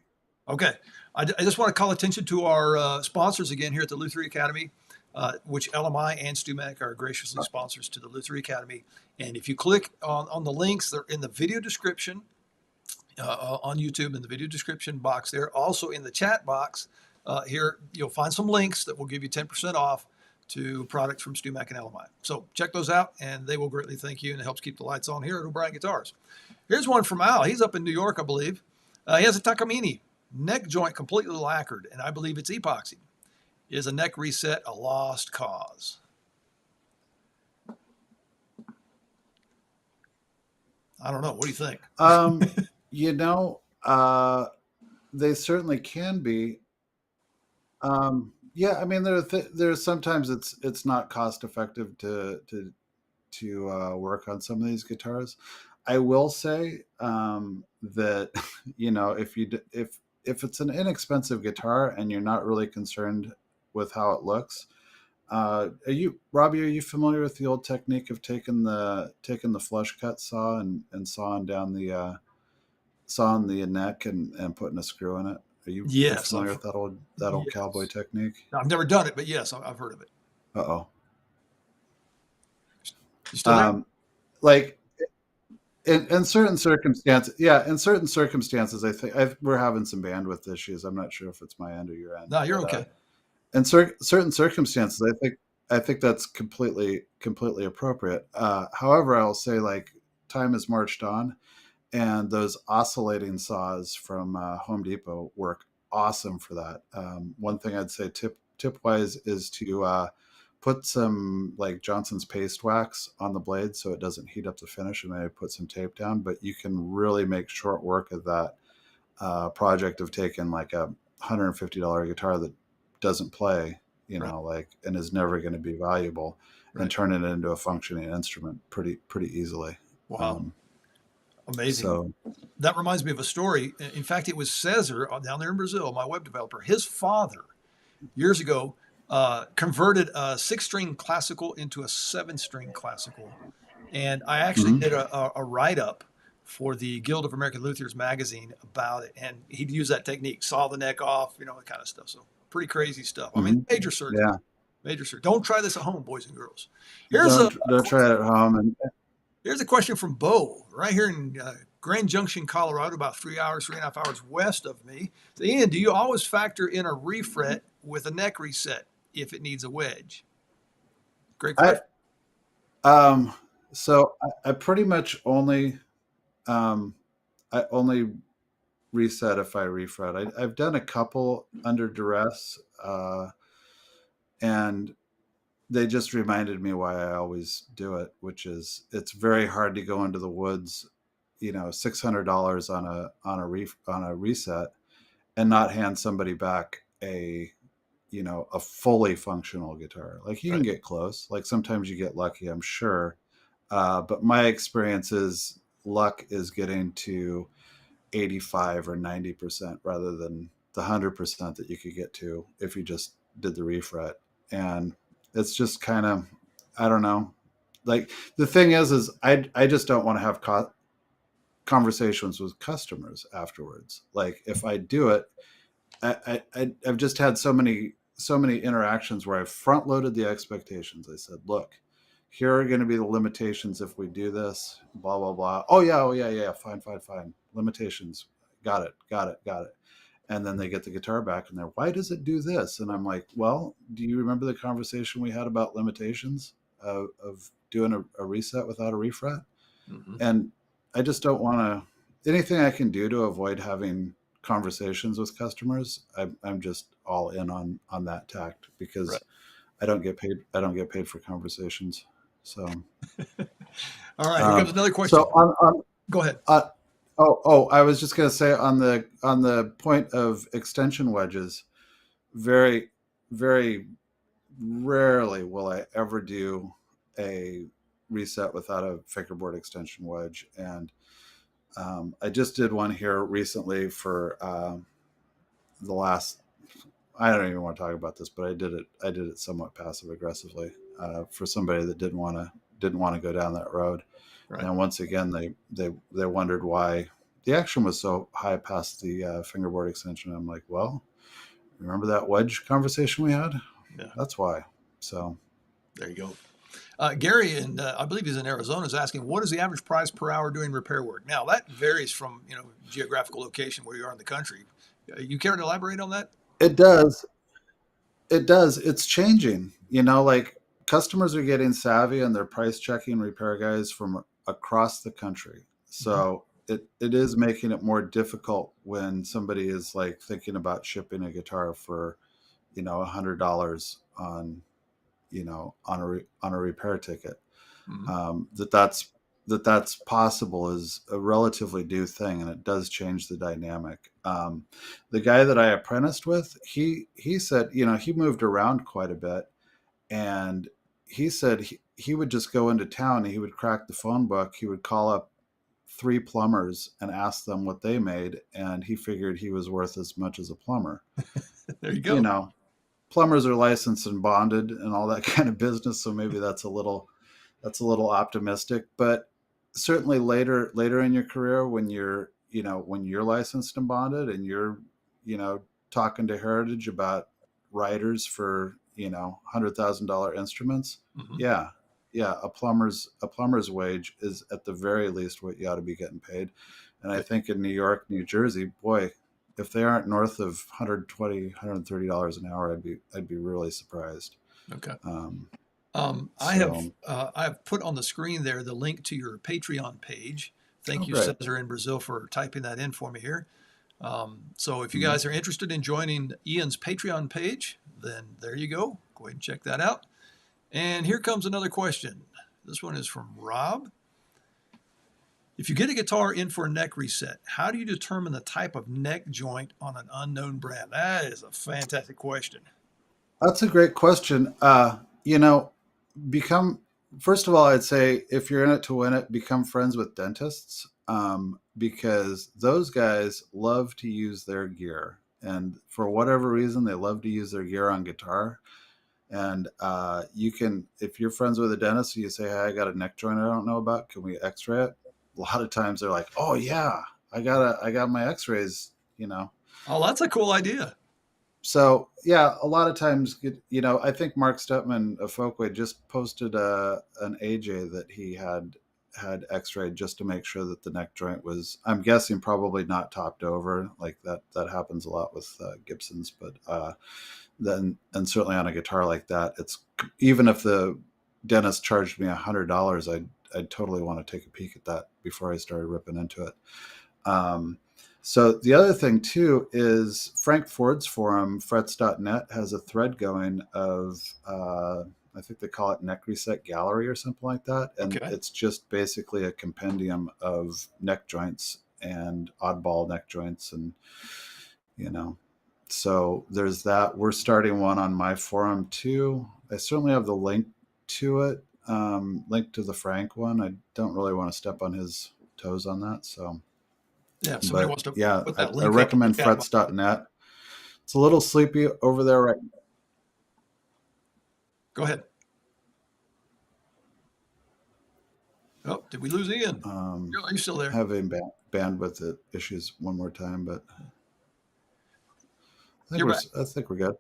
Okay. I just want to call attention to our sponsors again here at the Lutheran Academy, which LMI and StewMac are graciously sponsors to the Lutheran Academy. And if you click on the links, they're in the video description on YouTube, in the video description box there. Also in the chat box here, you'll find some links that will give you 10% off to products from StewMac and LMI. So check those out, and they will greatly thank you, and it helps keep the lights on here at O'Brien Guitars. Here's one from Al. He's up in New York, I believe. He has a Takamine neck joint completely lacquered, and I believe it's epoxy. Is a neck reset a lost cause? I don't know. What do you think? You know, they certainly can be. Yeah, I mean, there's sometimes it's not cost effective to work on some of these guitars. I will say that if it's an inexpensive guitar and you're not really concerned with how it looks, Robbie? Are you familiar with the old technique of taking the flush cut saw and sawing down sawing the neck and putting a screw in it? Are you Yes, familiar with that old yes. cowboy technique? I've never done it, but yes, I've heard of it. Uh-oh. You still there? Like in certain circumstances, I think we're having some bandwidth issues. I'm not sure if it's my end or your end. No, you're but, okay. In certain circumstances, I think that's completely appropriate. However, I'll say, like, time has marched on, and those oscillating saws from Home Depot work awesome for that. One thing I'd say tip wise is to put some like Johnson's paste wax on the blade so it doesn't heat up the finish, and maybe put some tape down. But you can really make short work of that project of taking like a $150 guitar that doesn't play, Right. and is never going to be valuable, Right. and turning it into a functioning instrument pretty easily. Wow. Amazing. So That reminds me of a story. In fact, it was Cesar down there in Brazil, my web developer. His father, years ago, converted a 6-string classical into a 7-string classical. And I actually did a write-up for the Guild of American Luthiers magazine about it. And he'd use that technique, saw the neck off, that kind of stuff. So pretty crazy stuff. I mean, major surgery. Yeah. Major surgery. Don't try this at home, boys and girls. Here's Don't try it at home. And here's a question from Bo, right here in Grand Junction, Colorado, about 3.5 hours west of me. So, Ian, do you always factor in a refret with a neck reset if it needs a wedge? Great question. So I pretty much only reset if I refret. I've done a couple under duress, and they just reminded me why I always do it, which is it's very hard to go into the woods, $600 on a reset and not hand somebody back a fully functional guitar. Like you can get close. Like sometimes you get lucky, I'm sure. But my experience is luck is getting to 85 or 90% rather than the 100% that you could get to if you just did the refret. And it's just kind of, I don't know. Like the thing is I just don't want to have conversations with customers afterwards. Like if I do it, I've just had so many interactions where I've front loaded the expectations. I said, look, here are going to be the limitations if we do this, blah, blah, blah. Oh yeah. Fine. Limitations. Got it. And then they get the guitar back and they're, why does it do this? And I'm like, well, do you remember the conversation we had about limitations of doing a reset without a refret? Mm-hmm. And I just don't want to, anything I can do to avoid having conversations with customers, I'm just all in on that tact because I don't get paid for conversations. So all right, here comes another question. So go ahead. I was just going to say on the point of extension wedges, very, very rarely will I ever do a reset without a fingerboard extension wedge. And I just did one here recently for the last, I don't even want to talk about this, but I did it somewhat passive aggressively for somebody that didn't want to go down that road. Right. And once again, they wondered why the action was so high past the fingerboard extension. I'm like, well, remember that wedge conversation we had? Yeah. That's why. So there you go. Gary, and I believe he's in Arizona, is asking, what is the average price per hour doing repair work? Now, that varies from geographical location where you are in the country. You care to elaborate on that? It does. It's changing. Like customers are getting savvy and they're price checking repair guys from across the country. So it is making it more difficult when somebody is like thinking about shipping a guitar for, $100 on a repair ticket. That's possible is a relatively new thing, and it does change the dynamic. The guy that I apprenticed with, he said, he moved around quite a bit, and he said he would just go into town and he would crack the phone book. He would call up 3 plumbers and ask them what they made, and he figured he was worth as much as a plumber. There you go. Plumbers are licensed and bonded and all that kind of business, so maybe that's a little optimistic. But certainly later in your career, when you're licensed and bonded and you're talking to Heritage about writers for $100,000 instruments, a plumber's wage is at the very least what you ought to be getting paid. And I think in New York, New Jersey, boy, if they aren't north of $120, $130 an hour, I'd be really surprised. Okay. I have put on the screen there the link to your Patreon page. Thank you, Cesar in Brazil, for typing that in for me here. So if you guys are interested in joining Ian's Patreon page, then there you go. Go ahead and check that out. And here comes another question. This one is from Rob. If you get a guitar in for a neck reset, how do you determine the type of neck joint on an unknown brand? That is a fantastic question. That's a great question. First of all, I'd say if you're in it to win it, become friends with dentists, because those guys love to use their gear. And for whatever reason, they love to use their gear on guitar. And you can, if you're friends with a dentist, you say, hey, I got a neck joint I don't know about. Can we x-ray it? A lot of times they're like, oh yeah, I got my x-rays, you know. Oh, that's a cool idea. So yeah, a lot of times, you know, I think Mark Stepman of Folkway just posted an AJ that he had x-rayed just to make sure that the neck joint was, I'm guessing, probably not topped over. Like that happens a lot with Gibsons, but then, and certainly on a guitar like that, it's, even if the dentist charged me $100, I'd totally want to take a peek at that before I started ripping into it. So the other thing too is Frank Ford's forum, frets.net, has a thread going of, I think they call it Neck Reset Gallery or something like that. And Okay. it's just basically a compendium of neck joints and oddball neck joints. And, you know, so there's that. We're starting one on my forum too. I certainly have the link to it, link to the Frank one. I don't really want to step on his toes on that. So, Yeah, if somebody but wants to yeah, put I that link up in recommend the chat box. frets.net. It's a little sleepy over there right now. Go ahead. Oh, did we lose Ian? You're still there. Having bandwidth issues one more time, but You're back. I think we're good.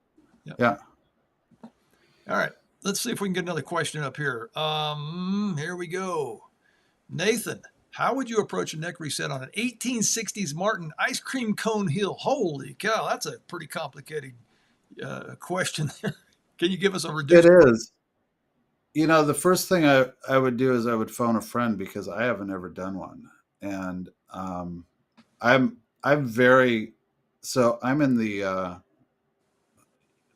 Yep. Yeah. All right. Let's see if we can get another question up here. Here we go. Nathan, how would you approach a neck reset on an 1860s Martin ice cream cone heel? Holy cow, that's a pretty complicated question there. Can you give us a reduced? It is. You know, the first thing I would do is I would phone a friend, because I haven't ever done one. And I'm very, so I'm in the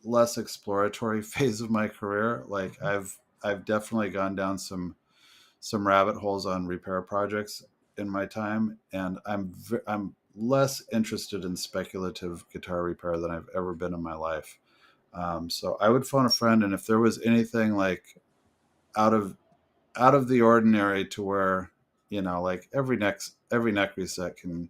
less exploratory phase of my career. Like I've definitely gone down some rabbit holes on repair projects in my time, and I'm less interested in speculative guitar repair than I've ever been in my life. So I would phone a friend, and if there was anything like out of the ordinary, to where, you know, like every neck reset can,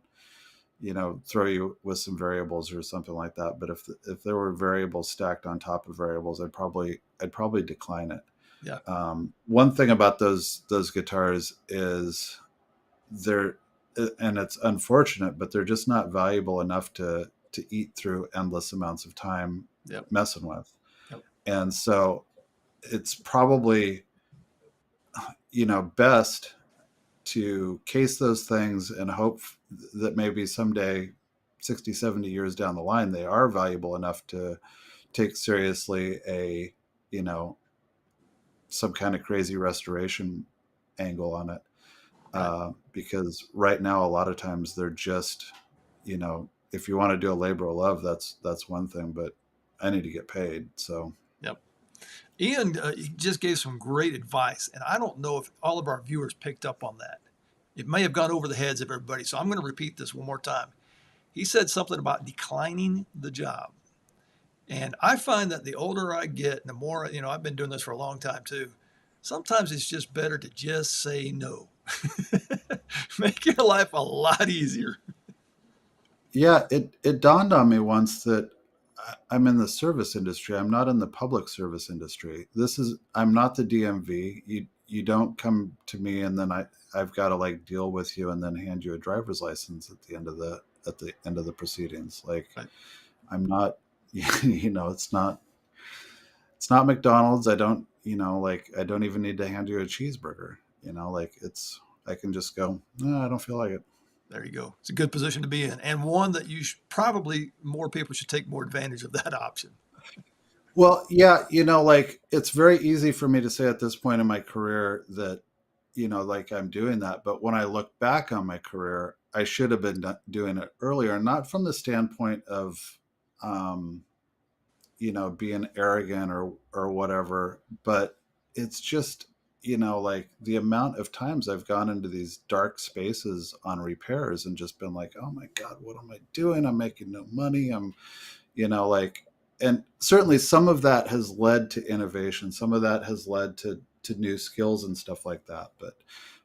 you know, throw you with some variables or something like that. But if there were variables stacked on top of variables, I'd probably decline it. Yeah. One thing about those guitars is they're, and it's unfortunate, but they're just not valuable enough to eat through endless amounts of time messing with. Yep. And so it's probably, you know, best to case those things and hope that maybe someday, 60, 70 years down the line, they are valuable enough to take seriously a, you know, some kind of crazy restoration angle on it. Because right now, a lot of times they're just, you know, if you want to do a labor of love, that's one thing, but I need to get paid. So, yep. Ian just gave some great advice, and I don't know if all of our viewers picked up on that. It may have gone over the heads of everybody, so I'm going to repeat this one more time. He said something about declining the job. And I find that the older I get, and the more, you know, I've been doing this for a long time too, sometimes it's just better to just say no. Make your life a lot easier. Yeah, it dawned on me once that I'm in the service industry. I'm not in the public service industry. I'm not the DMV. You don't come to me and then I've got to like deal with you and then hand you a driver's license at the end of the proceedings. Like, right. I'm not, you know, it's not McDonald's. I don't, you know, like I don't even need to hand you a cheeseburger, you know, like I can just go, no, I don't feel like it. There you go. It's a good position to be in, and one that you probably more people should take more advantage of that option. Well, yeah, you know, like it's very easy for me to say at this point in my career that, you know, like I'm doing that. But when I look back on my career, I should have been doing it earlier, not from the standpoint of, you know, being arrogant or whatever, but it's just, you know, like the amount of times I've gone into these dark spaces on repairs and just been like, oh my God, what am I doing? I'm making no money. I'm, you know, like, and certainly some of that has led to innovation. Some of that has led to new skills and stuff like that.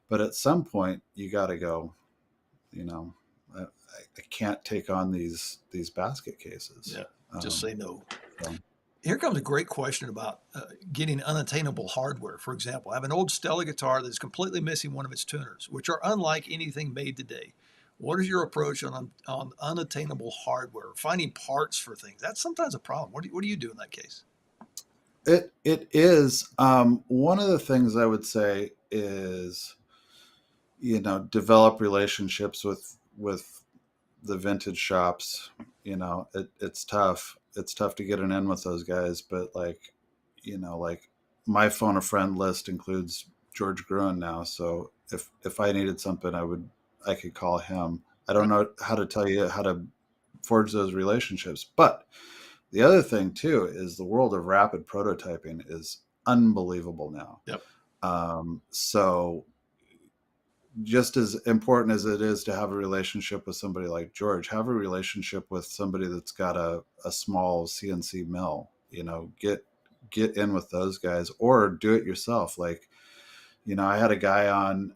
But at some point you got to go, you know, I can't take on these basket cases. Yeah. Just say no. So. Here comes a great question about getting unattainable hardware. For example, I have an old Stella guitar that's completely missing one of its tuners, which are unlike anything made today. What is your approach on unattainable hardware? Finding parts for things. That's sometimes a problem. What do you do in that case? It is one of the things I would say is, develop relationships with the vintage shops. It's tough. It's tough to get an in with those guys, but like my phone a friend list includes George Gruen now. So if I needed something, I could call him. I don't know how to tell you how to forge those relationships, but the other thing too is the world of rapid prototyping is unbelievable now. Yep. So just as important as it is to have a relationship with somebody like George, have a relationship with somebody that's got a small CNC mill. Get in with those guys or do it yourself. Like, I had a guy on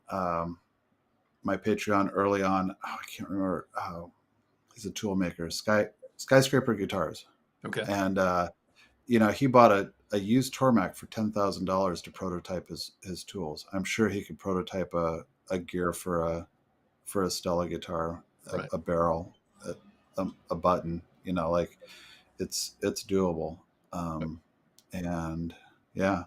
my Patreon early on. I can't remember. He's a tool maker, Skyscraper Guitars. Okay. And he bought a used Tormac for $10,000 to prototype his tools. I'm sure he could prototype a gear for a Stella guitar, Right. a barrel, a button. It's doable. And yeah.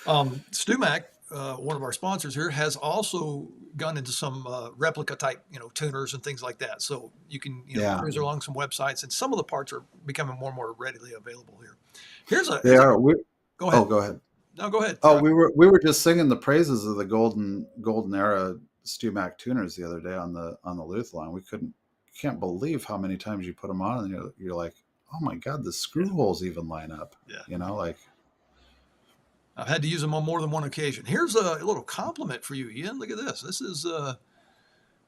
StuMac, one of our sponsors here, has also gone into some replica type, tuners and things like that. So you can, cruise along some websites, and some of the parts are becoming more and more readily available here. Go ahead. Oh, go ahead. No, go ahead. Oh, we were just singing the praises of the golden era StuMac tuners the other day on the Luth line. Can't believe how many times you put them on, and you're like, oh my God, the screw holes even line up. Yeah. I've had to use them on more than one occasion. Here's a little compliment for you, Ian. Look at this. This is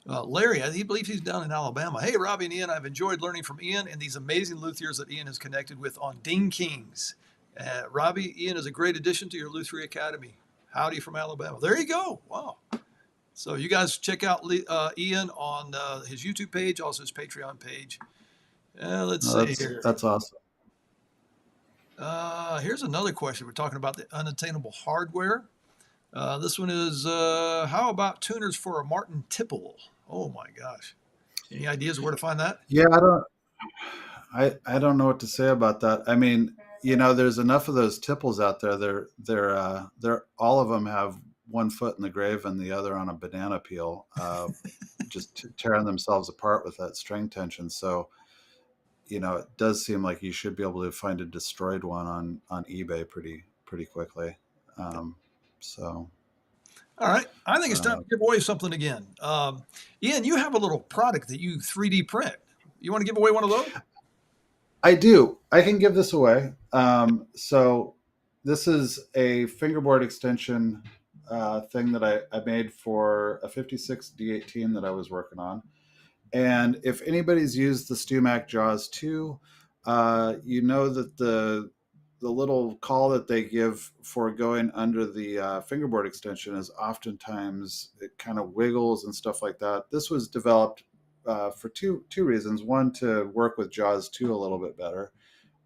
Larry. He believes he's down in Alabama. Hey, Robbie and Ian, I've enjoyed learning from Ian and these amazing luthiers that Ian has connected with on Ding Kings. Robbie, Ian is a great addition to your Lutherie Academy. Howdy from Alabama. There you go. Wow. So you guys check out Ian on his YouTube page, also his Patreon page. Let's see here. That's awesome. Here's another question. We're talking about the unattainable hardware. This one is, how about tuners for a Martin Tipple? Oh my gosh. Any ideas where to find that? Yeah, I don't know what to say about that. I mean, there's enough of those Tipples out there. They're all of them have one foot in the grave and the other on a banana peel, just tearing themselves apart with that string tension. So, it does seem like you should be able to find a destroyed one on eBay pretty quickly. So. All right. I think it's time to give away something again. Ian, you have a little product that you 3D print. You want to give away one of those? I do. I can give this away. So this is a fingerboard extension thing that I made for a 56 D18 that I was working on. And if anybody's used the StuMac Jaws 2, you know that the little call that they give for going under the fingerboard extension is oftentimes it kind of wiggles and stuff like that. This was developed for two reasons. One, to work with Jaws 2 a little bit better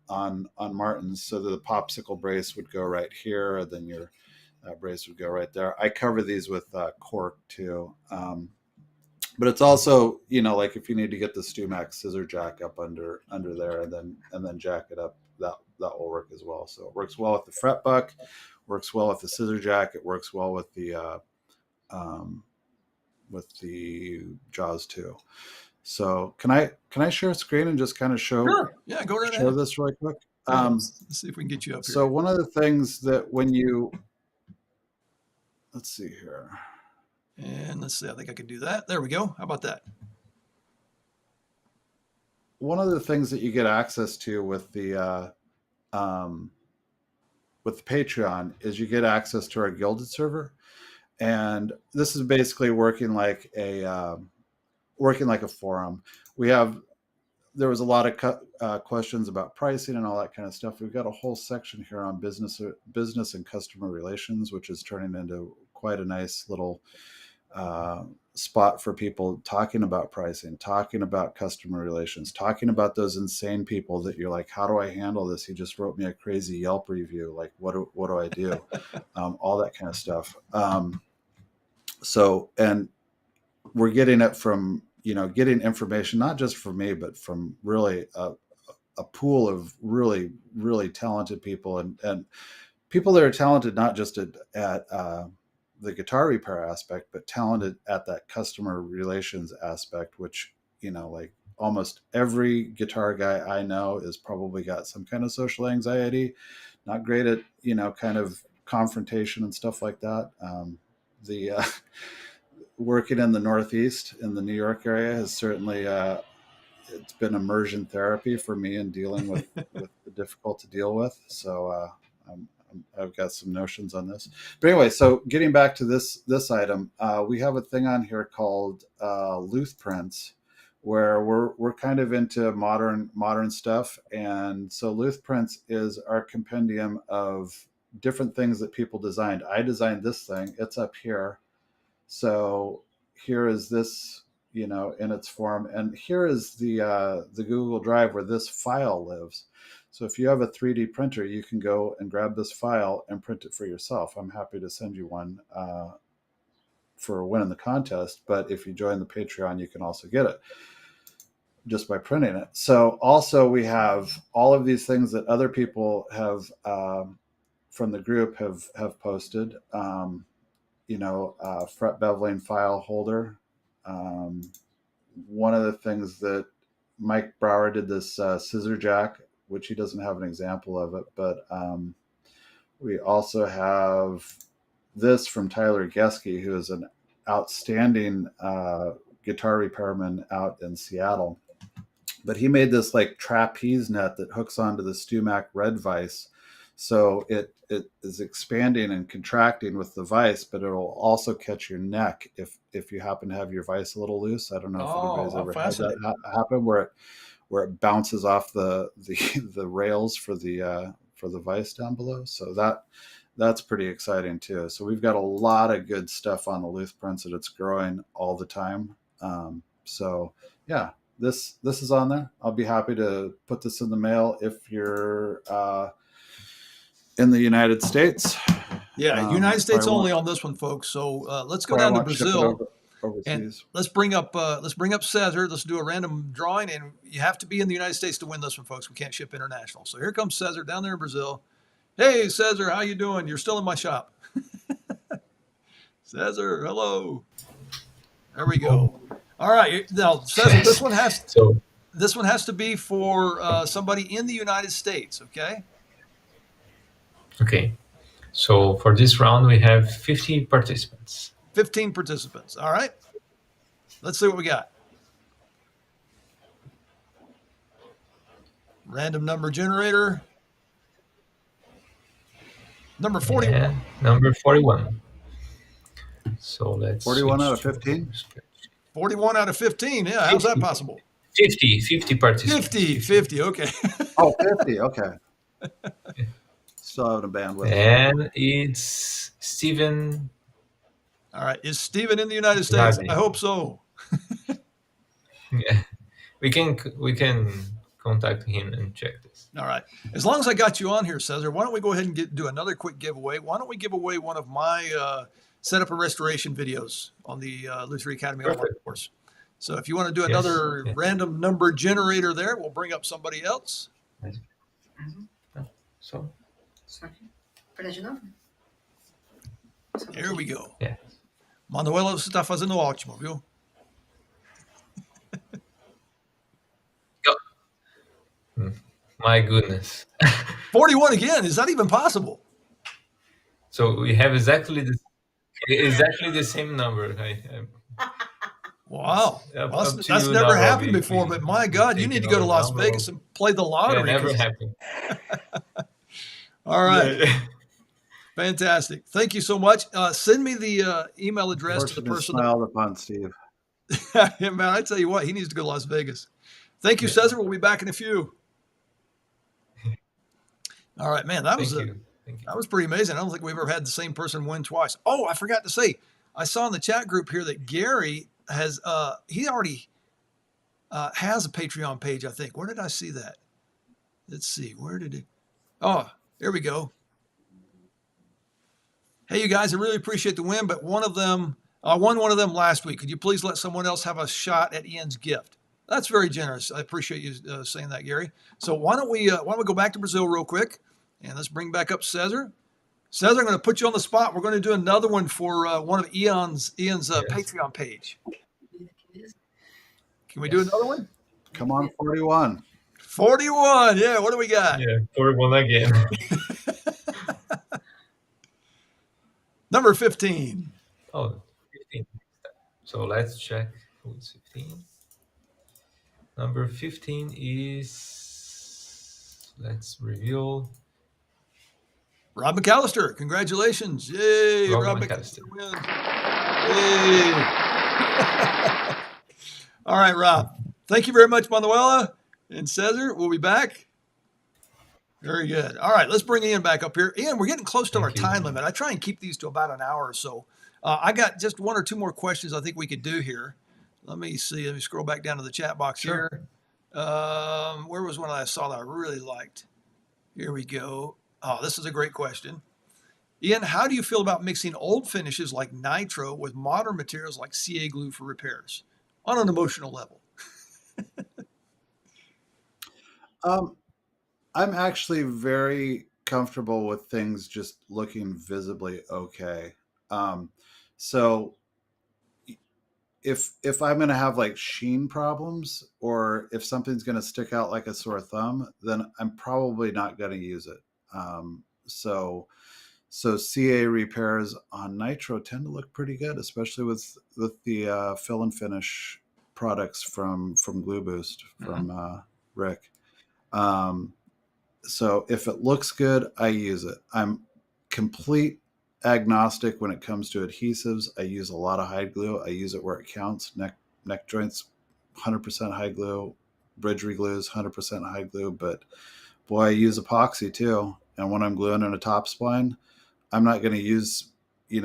on Martins, so that the popsicle brace would go right here, and then your brace would go right there. I cover these with cork too. But it's also, like if you need to get the StuMac scissor jack up under there and then jack it up, that will work as well. So it works well with the fret buck, works well with the scissor jack. It works well with the Jaws 2. So can I share a screen and just kind of show? Sure. Yeah, go right show ahead. this really quick. Let's see if we can get you up here. So one of the things that let's see here. And let's see, I think I can do that. There we go. How about that? One of the things that you get access to with the Patreon is you get access to our Gilded server, and this is basically working like a forum. There was a lot of questions about pricing and all that kind of stuff. We've got a whole section here on business and customer relations, which is turning into quite a nice little spot for people talking about pricing, talking about customer relations, talking about those insane people that you're like, how do I handle this? He just wrote me a crazy Yelp review. Like, what do I do? All that kind of stuff. So, and we're getting it from, getting information, not just from me, but from really a pool of really, really talented people and people that are talented, not just at the guitar repair aspect, but talented at that customer relations aspect, which, like almost every guitar guy I know is probably got some kind of social anxiety, not great at, kind of confrontation and stuff like that. Working in the Northeast in the New York area has certainly, it's been immersion therapy for me in dealing with the difficult to deal with. So, I've got some notions on this, but anyway, so getting back to this item, we have a thing on here called Luth prints, where we're kind of into modern stuff, and so Luth prints is our compendium of different things that people designed. I designed this thing; it's up here. So here is this, in its form, and here is the Google Drive where this file lives. So if you have a 3D printer, you can go and grab this file and print it for yourself. I'm happy to send you one for winning the contest. But if you join the Patreon, you can also get it just by printing it. So also we have all of these things that other people have from the group have posted. Fret beveling file holder. One of the things that Mike Brower did, this scissor jack, which he doesn't have an example of it, but we also have this from Tyler Geske, who is an outstanding guitar repairman out in Seattle. But he made this like trapeze net that hooks onto the StewMac red vise. So it is expanding and contracting with the vise, but it'll also catch your neck if you happen to have your vise a little loose. I don't know if anybody's ever had that happen where it bounces off the rails for the vise down below. So that's pretty exciting too. So we've got a lot of good stuff on the Luth prints, and it's growing all the time. So yeah, this is on there. I'll be happy to put this in the mail if you're in the United States. Yeah, United States only on this one, folks. So let's go down to Brazil. And let's bring up Cesar. Let's do a random drawing, and you have to be in the United States to win this one, folks. We can't ship international. So here comes Cesar down there in Brazil. Hey, Cesar, how you doing? You're still in my shop. Cesar, hello. There we go. All right, now Cesar, this one has to be for somebody in the United States. Okay. Okay. So for this round, we have 50 participants. 15 participants. All right. Let's see what we got. Random number generator. Number 41. And number 41. So let's 41 out of 15. 41 out of 15. Yeah, how's that possible? 50 participants. 50. Okay. Oh, 50. Okay. Still having a bandwidth. And it's Steven. All right. Is Steven in the United States? I hope so. Yeah. We can contact him and check this. All right. As long as I got you on here, Cesar, why don't we go ahead and do another quick giveaway? Why don't we give away one of my setup and restoration videos on the Luther Academy online course? So if you want to do another random number generator there, we'll bring up somebody else. So. Here we go. Yeah. Manuela, você está fazendo ótimo, viu? My goodness. 41 again. Is that even possible? So we have exactly the same number. Wow. That's never happened before, but my God, you need to go to Las Vegas and play the lottery. Yeah, never happened. All right. Yeah. Fantastic. Thank you so much. Send me the email address to the person. Smiled upon Steve. Yeah, man, I tell you what, he needs to go to Las Vegas. Thank you, Cesar. We'll be back in a few. All right, man, that was pretty amazing. I don't think we've ever had the same person win twice. Oh, I forgot to say, I saw in the chat group here that Gary has he already has a Patreon page, I think. Where did I see that? Let's see. Where did it? Oh, there we go. Hey, you guys, I really appreciate the win, but one of them, I won one of them last week. Could you please let someone else have a shot at Ian's gift? That's very generous. I appreciate you saying that, Gary. So why don't we go back to Brazil real quick, and let's bring back up Cesar. Cesar, I'm going to put you on the spot. We're going to do another one for one of Ian's yes. Patreon page. Can we do another one? Come on, 41. 41. Yeah. What do we got? Yeah, 41 again. Number 15. Oh, 15. So let's check who's 15. Number 15 is, let's reveal. Rob McAllister. Congratulations. Yay. Rob McAllister wins. Yay. All right, Rob. Thank you very much, Manuela and Cesar. We'll be back. Very good. All right, let's bring Ian back up here. Ian, we're getting close to our time limit. I try and keep these to about an hour or so. I got just one or two more questions I think we could do here. Let me see. Let me scroll back down to the chat box here. Where was one I saw that I really liked? Here we go. Oh, this is a great question. Ian, how do you feel about mixing old finishes like nitro with modern materials like CA glue for repairs on an emotional level? I'm actually very comfortable with things just looking visibly okay. So if I'm going to have like sheen problems, or if something's going to stick out like a sore thumb, then I'm probably not going to use it. So CA repairs on nitro tend to look pretty good, especially with the fill and finish products from Glue Boost from Rick. So if it looks good, I use it. I'm complete agnostic when it comes to adhesives. I use a lot of hide glue. I use it where it counts. Neck joints, 100% hide glue. Bridge reglues, 100% hide glue. But boy, I use epoxy too. And when I'm gluing in a top spline, I'm not going to use,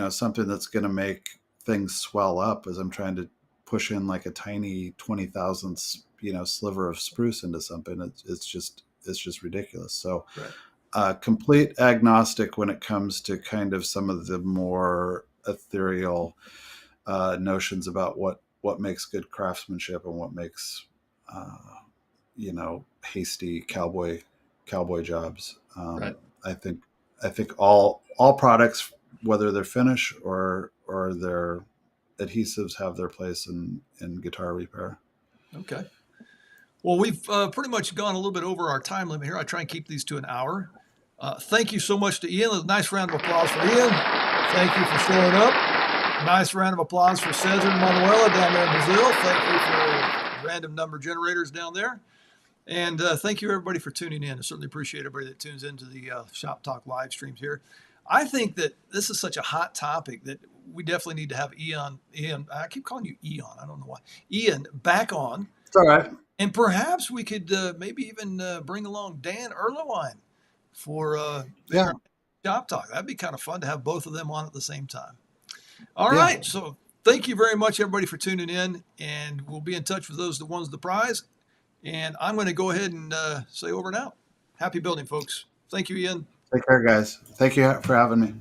something that's going to make things swell up as I'm trying to push in like a tiny 20 thousandths, sliver of spruce into something. It's just ridiculous. So complete agnostic when it comes to kind of some of the more ethereal notions about what makes good craftsmanship and what makes hasty cowboy jobs. Right. I think all products, whether they're finish or their adhesives, have their place in guitar repair. Okay. Well, we've pretty much gone a little bit over our time limit here. I try and keep these to an hour. Thank you so much to Ian. A nice round of applause for Ian. Thank you for showing up. Nice round of applause for Cesar and Manuela down there in Brazil. Thank you for random number generators down there. And thank you, everybody, for tuning in. I certainly appreciate everybody that tunes into the Shop Talk live streams here. I think that this is such a hot topic that we definitely need to have Ian, I keep calling you Eon. I don't know why. Ian back on. It's all right. And perhaps we could maybe even bring along Dan Erlewine for Shop Talk. That'd be kind of fun to have both of them on at the same time. All right. So thank you very much, everybody, for tuning in. And we'll be in touch with those that won the prize. And I'm going to go ahead and say over and out. Happy building, folks. Thank you, Ian. Take care, guys. Thank you for having me.